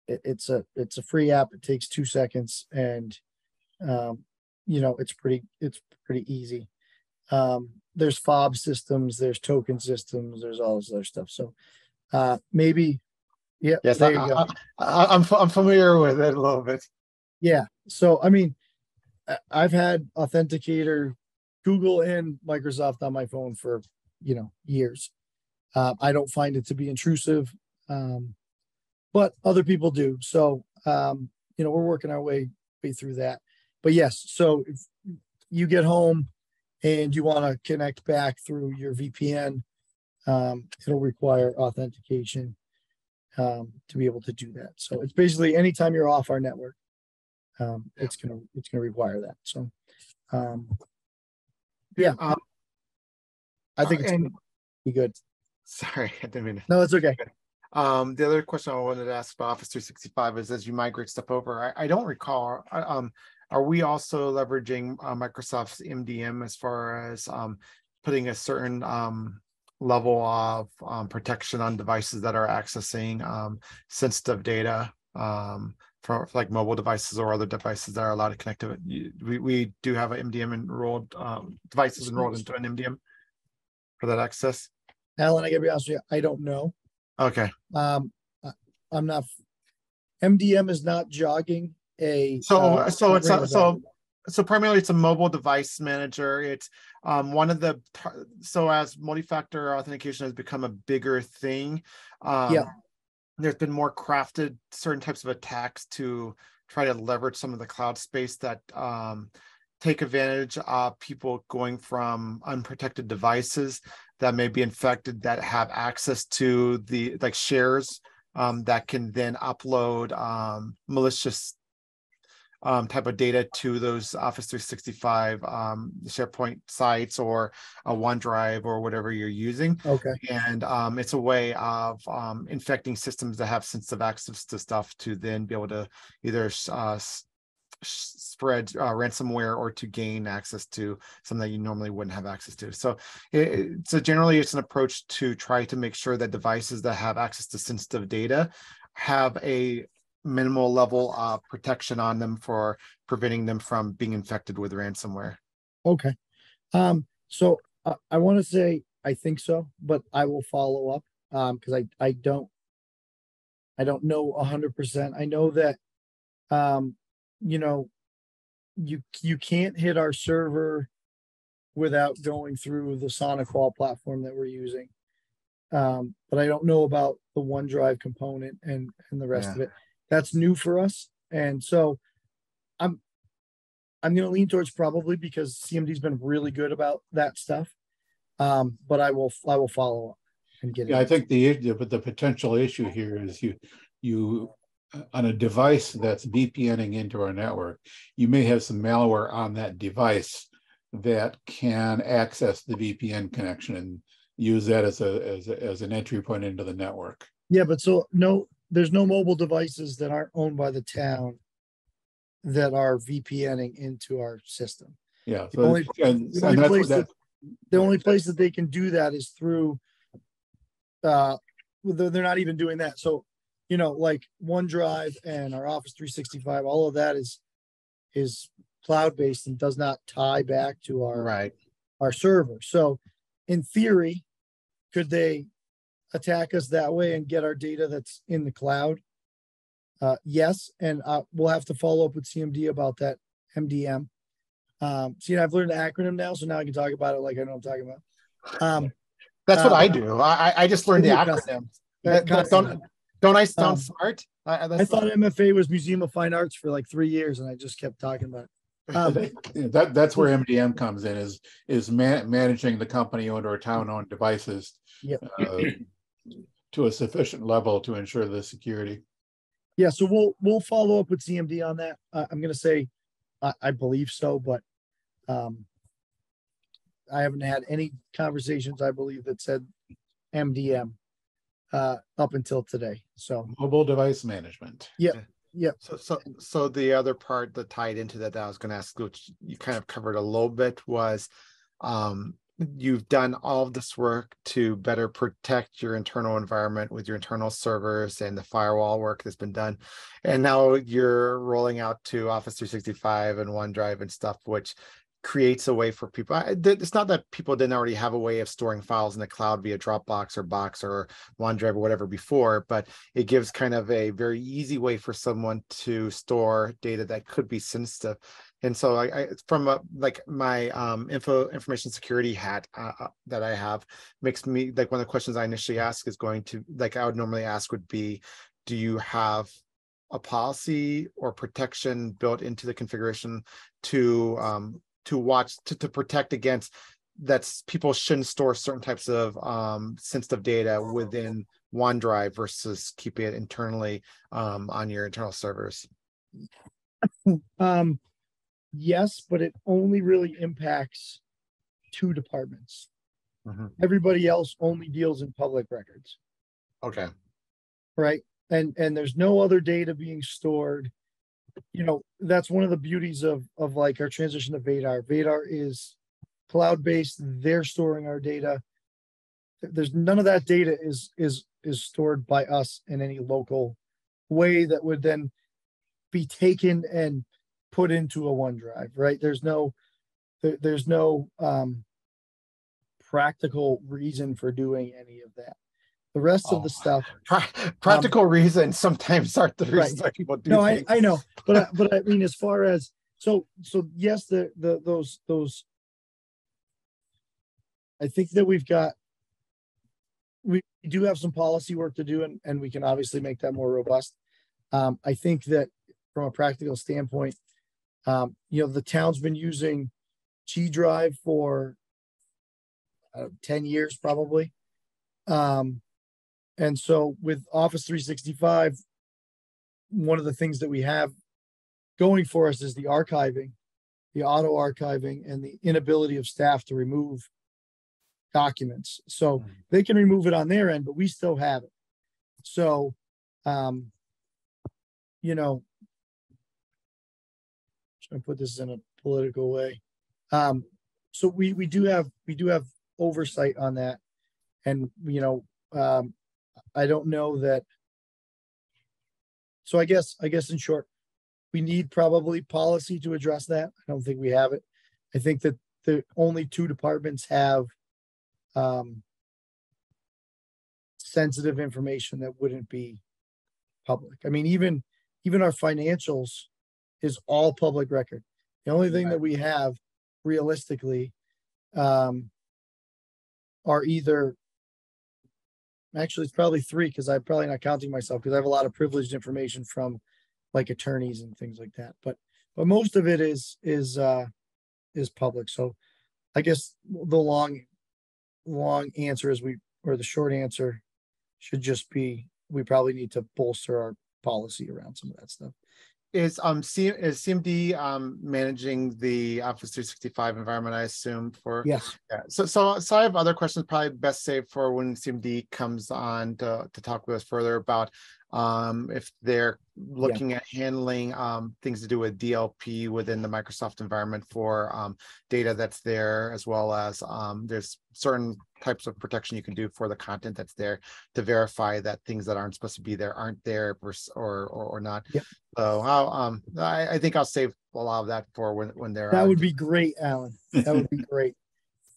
It's a free app. It takes 2 seconds, and it's pretty easy. There's fob systems, there's token systems, there's all this other stuff. So maybe, yeah. Yes, there you go. I'm familiar with it a little bit. Yeah. So I've had Authenticator, Google and Microsoft on my phone for years. I don't find it to be intrusive, but other people do. So, we're working our way through that. But yes, so if you get home and you want to connect back through your VPN, it'll require authentication to be able to do that. So it's basically anytime you're off our network, it's gonna require that. So, I think it's gonna be good. Sorry, I didn't mean. No, it's okay. The other question I wanted to ask about Office 365 is, as you migrate stuff over, I don't recall. Are we also leveraging Microsoft's MDM as far as putting a certain level of protection on devices that are accessing sensitive data for like mobile devices or other devices that are allowed to connect to it? We do have an MDM enrolled, devices enrolled into an MDM for that access. Alan, I gotta be honest with you, I don't know. Okay. I'm not. MDM is not jogging a. So primarily it's a mobile device manager. It's one of the, so as multi-factor authentication has become a bigger thing, there's been more crafted certain types of attacks to try to leverage some of the cloud space that take advantage of people going from unprotected devices that may be infected, that have access to the like shares that can then upload malicious type of data to those Office 365 SharePoint sites or a OneDrive or whatever you're using. Okay. And it's a way of infecting systems that have sensitive access to stuff to then be able to either spread ransomware or to gain access to something that you normally wouldn't have access to. So generally it's an approach to try to make sure that devices that have access to sensitive data have a minimal level of protection on them for preventing them from being infected with ransomware. Okay. So I want to say I think so, but I will follow up because I don't know 100%. I know that you can't hit our server without going through the SonicWall platform that we're using. But I don't know about the OneDrive component and the rest of it. That's new for us. And so I'm going to lean towards probably, because CMD's been really good about that stuff. But I will follow up and get it. I think the potential issue here is you on a device that's VPNing into our network, you may have some malware on that device that can access the VPN connection and use that as an entry point into the network. Yeah, but there's no mobile devices that aren't owned by the town that are VPNing into our system. Yeah. The only place that they can do that is through, they're not even doing that. So, like OneDrive and our Office 365, all of that is cloud-based and does not tie back to our server. So in theory, could they attack us that way and get our data that's in the cloud? Yes. And we'll have to follow up with CMD about that MDM. I've learned the acronym now, so now I can talk about it like I know what I'm talking about. That's what I do. I just learned the acronym. Don't I sound smart? I thought MFA was Museum of Fine Arts for like 3 years, and I just kept talking about it. That's where MDM comes in, is managing the company-owned or town-owned devices to a sufficient level to ensure the security. Yeah, so we'll follow up with CMD on that. I'm going to say I believe so, but I haven't had any conversations, I believe, that said MDM up until today. So mobile device management. Yeah. So the other part that tied into that I was going to ask, which you kind of covered a little bit, was you've done all of this work to better protect your internal environment with your internal servers and the firewall work that's been done. And now you're rolling out to Office 365 and OneDrive and stuff, which creates a way for people. It's not that people didn't already have a way of storing files in the cloud via Dropbox or Box or OneDrive or whatever before, but it gives kind of a very easy way for someone to store data that could be sensitive. And so I from like my information security hat that I have makes me like one of the questions I initially ask is going to like I would normally ask would be, do you have a policy or protection built into the configuration to protect against that people shouldn't store certain types of sensitive data within OneDrive versus keeping it internally on your internal servers? Yes, but it only really impacts two departments. Mhm. Everybody else only deals in public records, Okay. right? And there's no other data being stored. You know, that's one of the beauties of like our transition to Vadar. Vadar is cloud-based. They're storing our data. There's none of that data is stored by us in any local way that would then be taken and put into a OneDrive, right? There's no practical reason for doing any of that. The rest of the stuff, Practical reasons sometimes aren't the reasons why people do no, things. I know, but I mean, as far as so yes, those I think that we do have some policy work to do, and we can obviously make that more robust. I think that from a practical standpoint, you know, the town's been using G Drive for 10 years probably. And so with Office 365, one of the things that we have going for us is the archiving, the auto archiving, and the inability of staff to remove documents. So they can remove it on their end, but we still have it. So, you know, trying to put this in a political way. So we do have oversight on that. And, you know, I don't know that. So I guess in short, we need probably policy to address that. I don't think we have it. I think that the only two departments have sensitive information that wouldn't be public. I mean, even our financials is all public record. The only thing that we have realistically are either, actually it's probably three, because I'm probably not counting myself because I have a lot of privileged information from like attorneys and things like that. But most of it is public. So I guess the long answer is the short answer should just be, we probably need to bolster our policy around some of that stuff. Is CMD managing the Office 365 environment, I assume, for? Yes. Yeah. So I have other questions, probably best saved for when CMD comes on to talk with us further about if they're looking at handling things to do with DLP within the Microsoft environment for data that's there, as well as there's certain types of protection you can do for the content that's there to verify that things that aren't supposed to be there aren't there or not. Yep. So I think I'll save a lot of that for when they're That would be great, Alan. That would be great,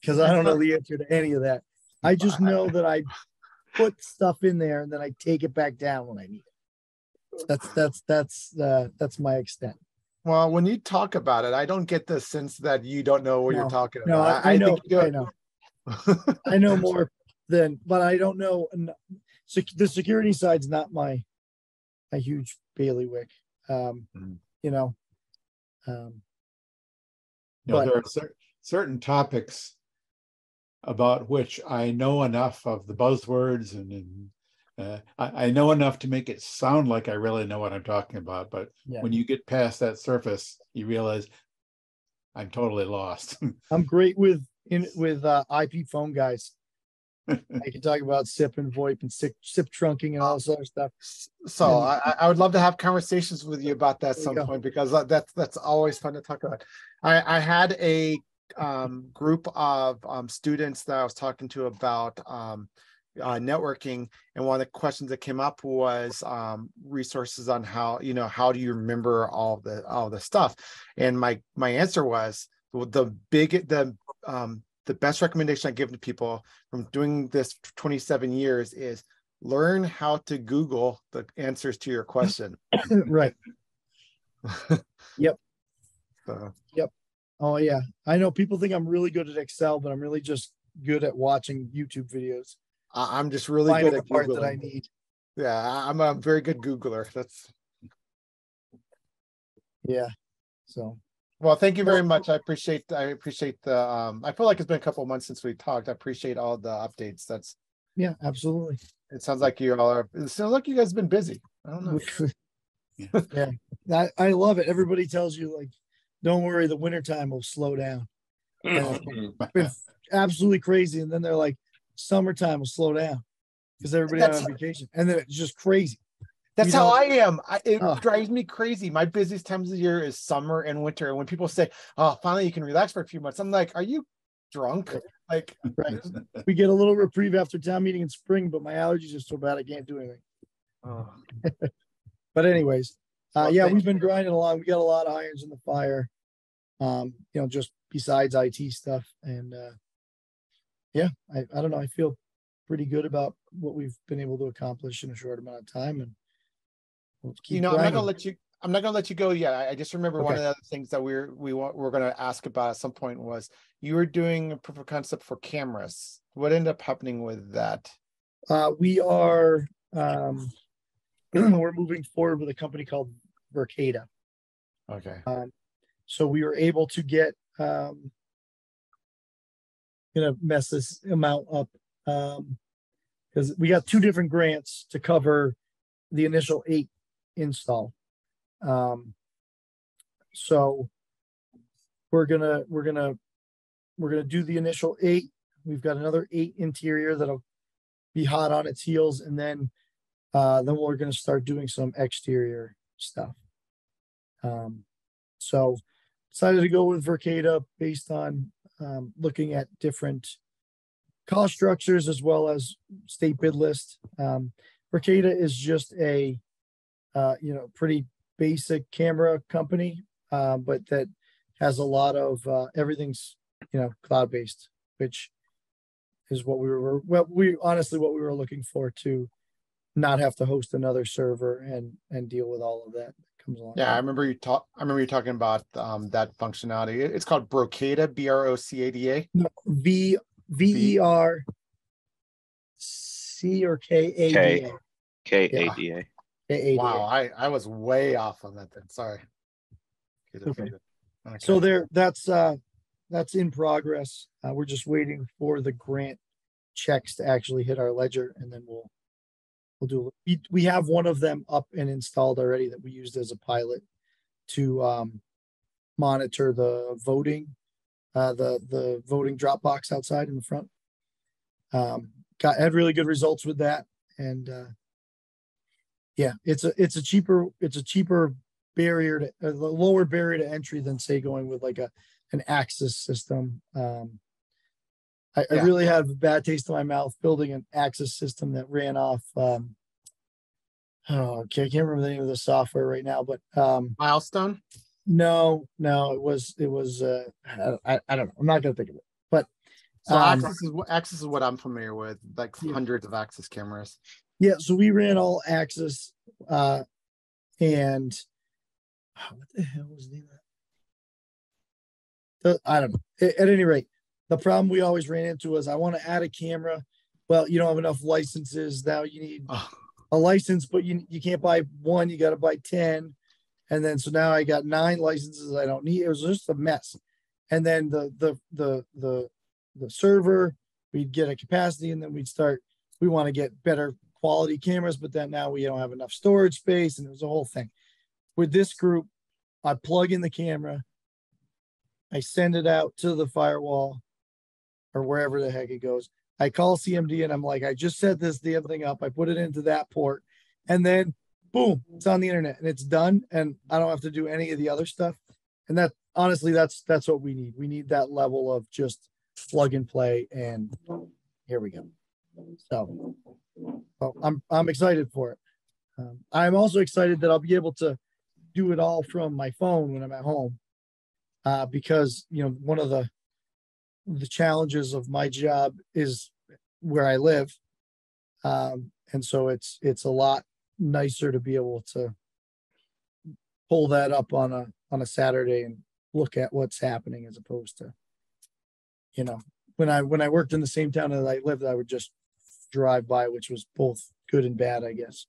because I don't know the answer to any of that. I just know that I put stuff in there and then I take it back down when I need it. That's my extent. Well, when you talk about it, I don't get the sense that you don't know what you're talking No, about. I know. Think I know. I know more than, but I don't know. So the security side's not a huge bailiwick. You know, No, there are certain topics about which I know enough of the buzzwords, and I know enough to make it sound like I really know what I'm talking about. But when you get past that surface, you realize I'm totally lost. I'm great with IP phone guys. I can talk about SIP and VoIP and SIP trunking and all this other stuff. So I would love to have conversations with you about that at some point, because that's always fun to talk about. I had a group of students that I was talking to about networking, and one of the questions that came up was resources on how do you remember all the stuff, and my answer was the best recommendation I give to people from doing this for 27 years is learn how to Google the answers to your question. Right. Yep. Oh yeah. I know people think I'm really good at Excel, but I'm really just good at watching YouTube videos. I'm just really Finding good the at part that I Googling. need. Yeah, I'm a very good Googler. That's Yeah. So well, thank you very much. I appreciate the I feel like it's been a couple of months since we talked. I appreciate all the updates. That's yeah, absolutely. it sounds like you all are it sounds like you guys have been busy. I don't know. Yeah. I love it. Everybody tells you like, don't worry, the wintertime will slow down. And it's been absolutely crazy. And then they're like, summertime will slow down because everybody That's on vacation. And then it's just crazy. That's You how know- I am. It Oh. drives me crazy. My busiest times of the year is summer and winter. And when people say, "Oh, finally you can relax for a few months," I'm like, "Are you drunk?" Like, Right. We get a little reprieve after town meeting in spring, but my allergies are so bad I can't do anything. oh. But anyways, Well, yeah, thank we've been grinding along. We got a lot of irons in the fire. Just besides IT stuff. And yeah, I don't know. I feel pretty good about what we've been able to accomplish in a short amount of time. And we'll keep I'm not grinding. gonna let you. I'm not gonna let you go yet. I just remember one Okay. of the other things that we're gonna ask about at some point was you were doing a proof of concept for cameras. What ended up happening with that? We are we're moving forward with a company called Vercada. Okay. So we were able to get gonna mess this amount up because we got 2 different grants to cover the initial 8 install. So we're gonna do the initial 8. We've got another 8 interior that'll be hot on its heels, and then we're gonna start doing some exterior stuff. So decided to go with Vercada based on looking at different cost structures as well as state bid list. Vercada is just a pretty basic camera company, but that has a lot of everything's cloud based, which is what we were looking for, to not have to host another server and deal with all of that comes along. Yeah, I remember you talking about that functionality. It's called Brocada, Brocada. No, VERC or KADA. KADA. KADA. Wow, I was way off on that then. Sorry. Okay. So that's in progress. We're just waiting for the grant checks to actually hit our ledger, and then we'll do. We have one of them up and installed already that we used as a pilot to monitor the voting, the voting drop box outside in the front. Had really good results with that, and yeah, it's a cheaper barrier to a lower barrier to entry than, say, going with like an Axis system. I really have a bad taste in my mouth building an Axis system that ran off. I can't remember the name of the software right now, but Milestone. No, it was I don't know. I'm not gonna think of it. But So Axis is what I'm familiar with, like hundreds of Axis cameras. Yeah, so we ran all Axis, and what the hell was the name of that? I don't know. At any rate, the problem we always ran into was I want to add a camera. Well, you don't have enough licenses. Now you need a license, but you can't buy one. You got to buy 10. And then so now I got 9 licenses I don't need. It was just a mess. And then the server, we'd get a capacity, and then we want to get better quality cameras, but then now we don't have enough storage space, and it was a whole thing. With this group, I plug in the camera, I send it out to the firewall or wherever the heck it goes. I call CMD and I'm like, I just set this damn thing up. I put it into that port, and then boom, it's on the internet and it's done. And I don't have to do any of the other stuff. And that, honestly, that's what we need. We need that level of just plug and play, and here we go. So I'm excited for it. I'm also excited that I'll be able to do it all from my phone when I'm at home, because one of the challenges of my job is where I live, and so it's a lot nicer to be able to pull that up on a Saturday and look at what's happening as opposed to, when I worked in the same town that I lived, I would just drive by, which was both good and bad, I guess.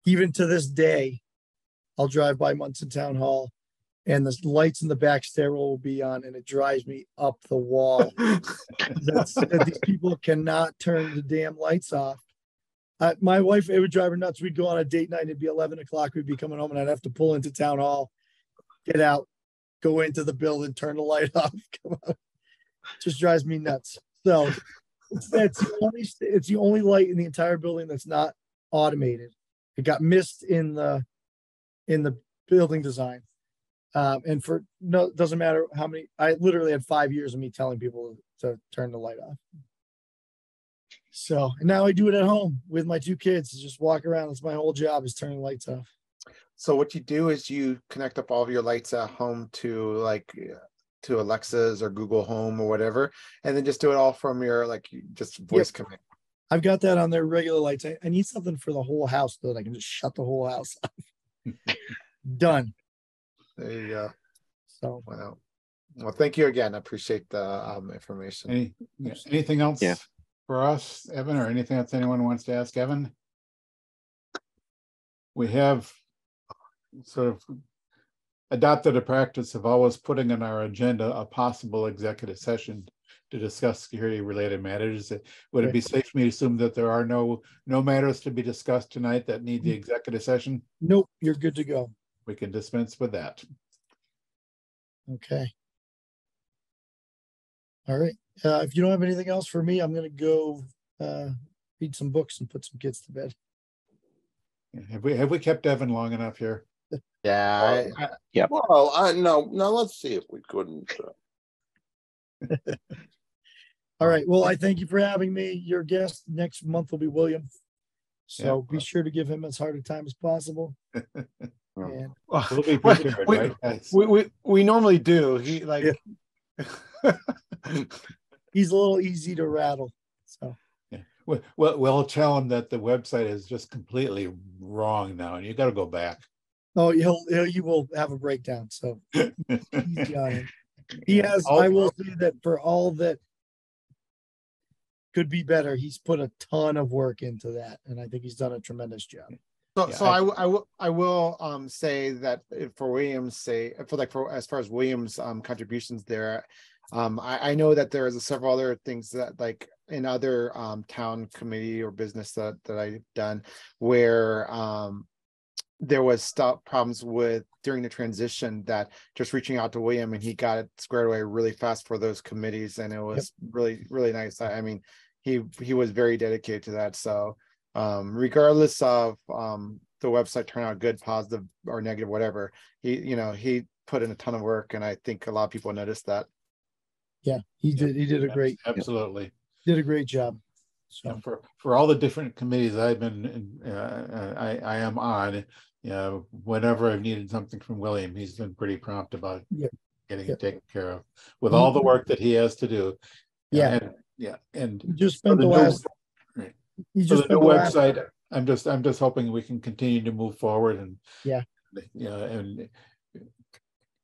Even to this day, I'll drive by Munson Town Hall and the lights in the back stairwell will be on, and it drives me up the wall. that these people cannot turn the damn lights off. My wife, it would drive her nuts. We'd go on a date night. It'd be 11 o'clock. We'd be coming home and I'd have to pull into Town Hall, get out, go into the building, turn the light off, come out. Just drives me nuts. So it's the only light in the entire building that's not automated. It got missed in the building design. And it doesn't matter how many, I literally had 5 years of me telling people to turn the light off. So, and now I do it at home with my 2 kids. Just walk around. That's my whole job, is turning lights off. So what you do is you connect up all of your lights at home to Alexa's or Google Home or whatever, and then just do it all from your just voice command. I've got that on their regular lights. I need something for the whole house so that I can just shut the whole house off. Done. There you go. So wow. Well, thank you again. I appreciate the information. Anything else for us, Evan, or anything else anyone wants to ask Evan? We have sort of adopted a practice of always putting on our agenda a possible executive session to discuss security related matters. Would it be safe for me to assume that there are no matters to be discussed tonight that need the executive session? Nope, you're good to go. We can dispense with that. Okay. All right. If you don't have anything else for me, I'm going to go read some books and put some kids to bed. Have we kept Evan long enough here? Yeah. Yeah. Well, no. Let's see if we couldn't. All right. Well, I thank you for having me. Your guest next month will be William. So be sure to give him as hard a time as possible. And we'll be prepared, right? We normally do. He he's a little easy to rattle. So we'll tell him that the website is just completely wrong now, and you got to go back. Oh, you will have a breakdown. So easy on him. He has. I will say that for all that could be better, he's put a ton of work into that, and I think he's done a tremendous job. I will say that for Williams, as far as Williams' contributions there, I know that there is several other things that in other town committee or business that I've done where there was problems with during the transition, that just reaching out to William and he got it squared away really fast for those committees, and it was really, really nice. I mean, he was very dedicated to that. So regardless of the website turn out good, positive or negative, whatever, he put in a ton of work, and I think a lot of people noticed that. Yeah, he did a great, absolutely did a great job. So for all the different committees I've been I am on, whenever I've needed something from William, he's been pretty prompt about getting it taken care of with all the work that he has to do. And he just spent the last website. I'm just hoping we can continue to move forward, and and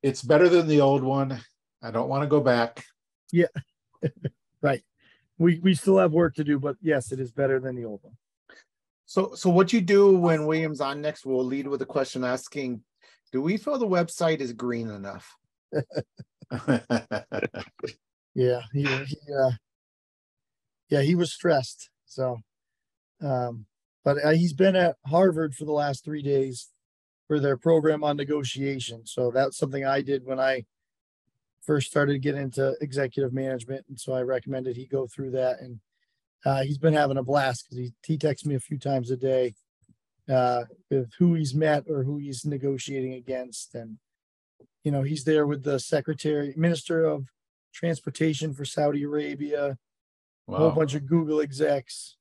it's better than the old one. I don't want to go back. Yeah. Right. We still have work to do, but yes, it is better than the old one. So what you do when William's on next, we'll lead with a question asking, do we feel the website is green enough? Yeah, he was stressed. So, but he's been at Harvard for the last 3 days for their program on negotiation. So that's something I did when I first started to get into executive management. And so I recommended he go through that. And he's been having a blast because he texts me a few times a day with who he's met or who he's negotiating against. And, he's there with the Minister of Transportation for Saudi Arabia, a whole bunch of Google execs.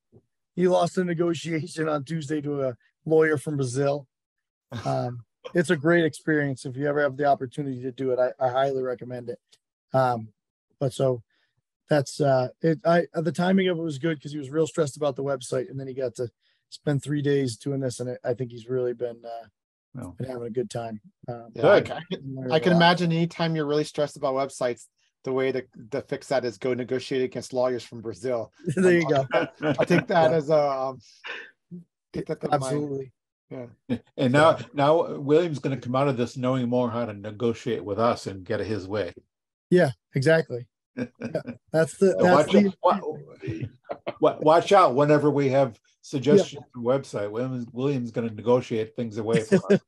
He lost a negotiation on Tuesday to a lawyer from Brazil. It's a great experience. If you ever have the opportunity to do it, I highly recommend it. But so that's it. The timing of it was good because he was real stressed about the website, and then he got to spend 3 days doing this, and I think he's really been Well, been having a good time. Yeah, I, Good. I can imagine anytime you're really stressed about websites, the way to fix that is go negotiate against lawyers from Brazil. There you go. I'll take that as a take that to mind. Absolutely. Yeah. And now William's going to come out of this knowing more how to negotiate with us and get it his way. Yeah, exactly. Yeah, that's the Watch out whenever we have suggestions for website. William's going to negotiate things away from us.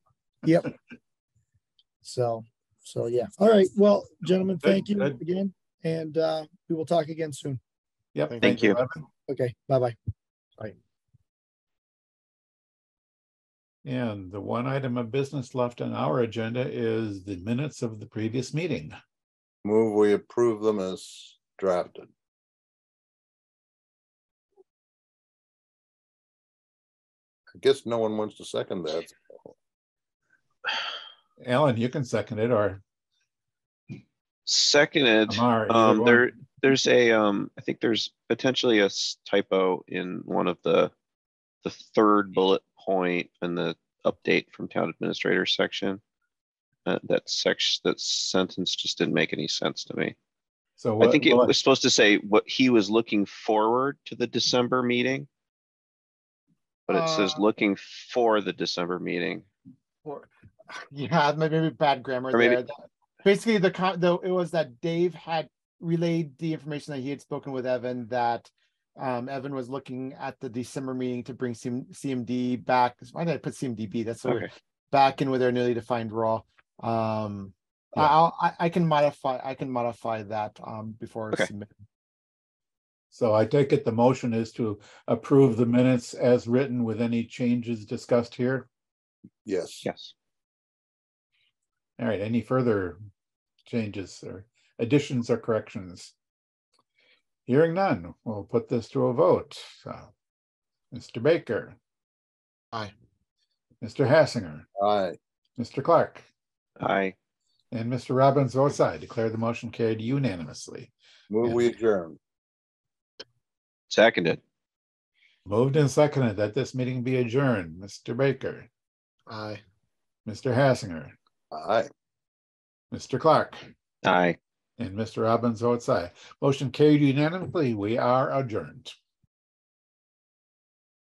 Yep. So yeah. All right. Well, gentlemen, thank you Good. again, and we will talk again soon. Yep. Thank you. Evan. Okay. Bye-bye. And the one item of business left on our agenda is the minutes of the previous meeting. Move we approve them as drafted. I guess no one wants to second that. Alan, you can second it, or Seconded. Amar, either one. There's a I think there's potentially a typo in one of the third bullet point in the update from town administrator section. That sentence just didn't make any sense to me. So what, I think it was supposed to say what he was looking forward to the December meeting, but it says looking for the December meeting. Yeah, maybe bad grammar there. Basically, it was that Dave had relayed the information that he had spoken with Evan, that Evan was looking at the December meeting to bring CMD back. Why did I put CMDB? That's so weird. Back in with their newly defined role. I can modify that before submitting. So I take it the motion is to approve the minutes as written with any changes discussed here. Yes. Yes. All right, any further changes or additions or corrections? Hearing none, we'll put this to a vote. So, Mr. Baker. Aye. Mr. Hassinger. Aye. Mr. Clark. Aye. And Mr. Robbins votes aye. Declare the motion carried unanimously. Move we adjourn. Seconded. Moved and seconded that this meeting be adjourned. Mr. Baker. Aye. Mr. Hassinger. Aye. Mr. Clark. Aye. And Mr. Robbins votes aye. Motion carried unanimously. We are adjourned.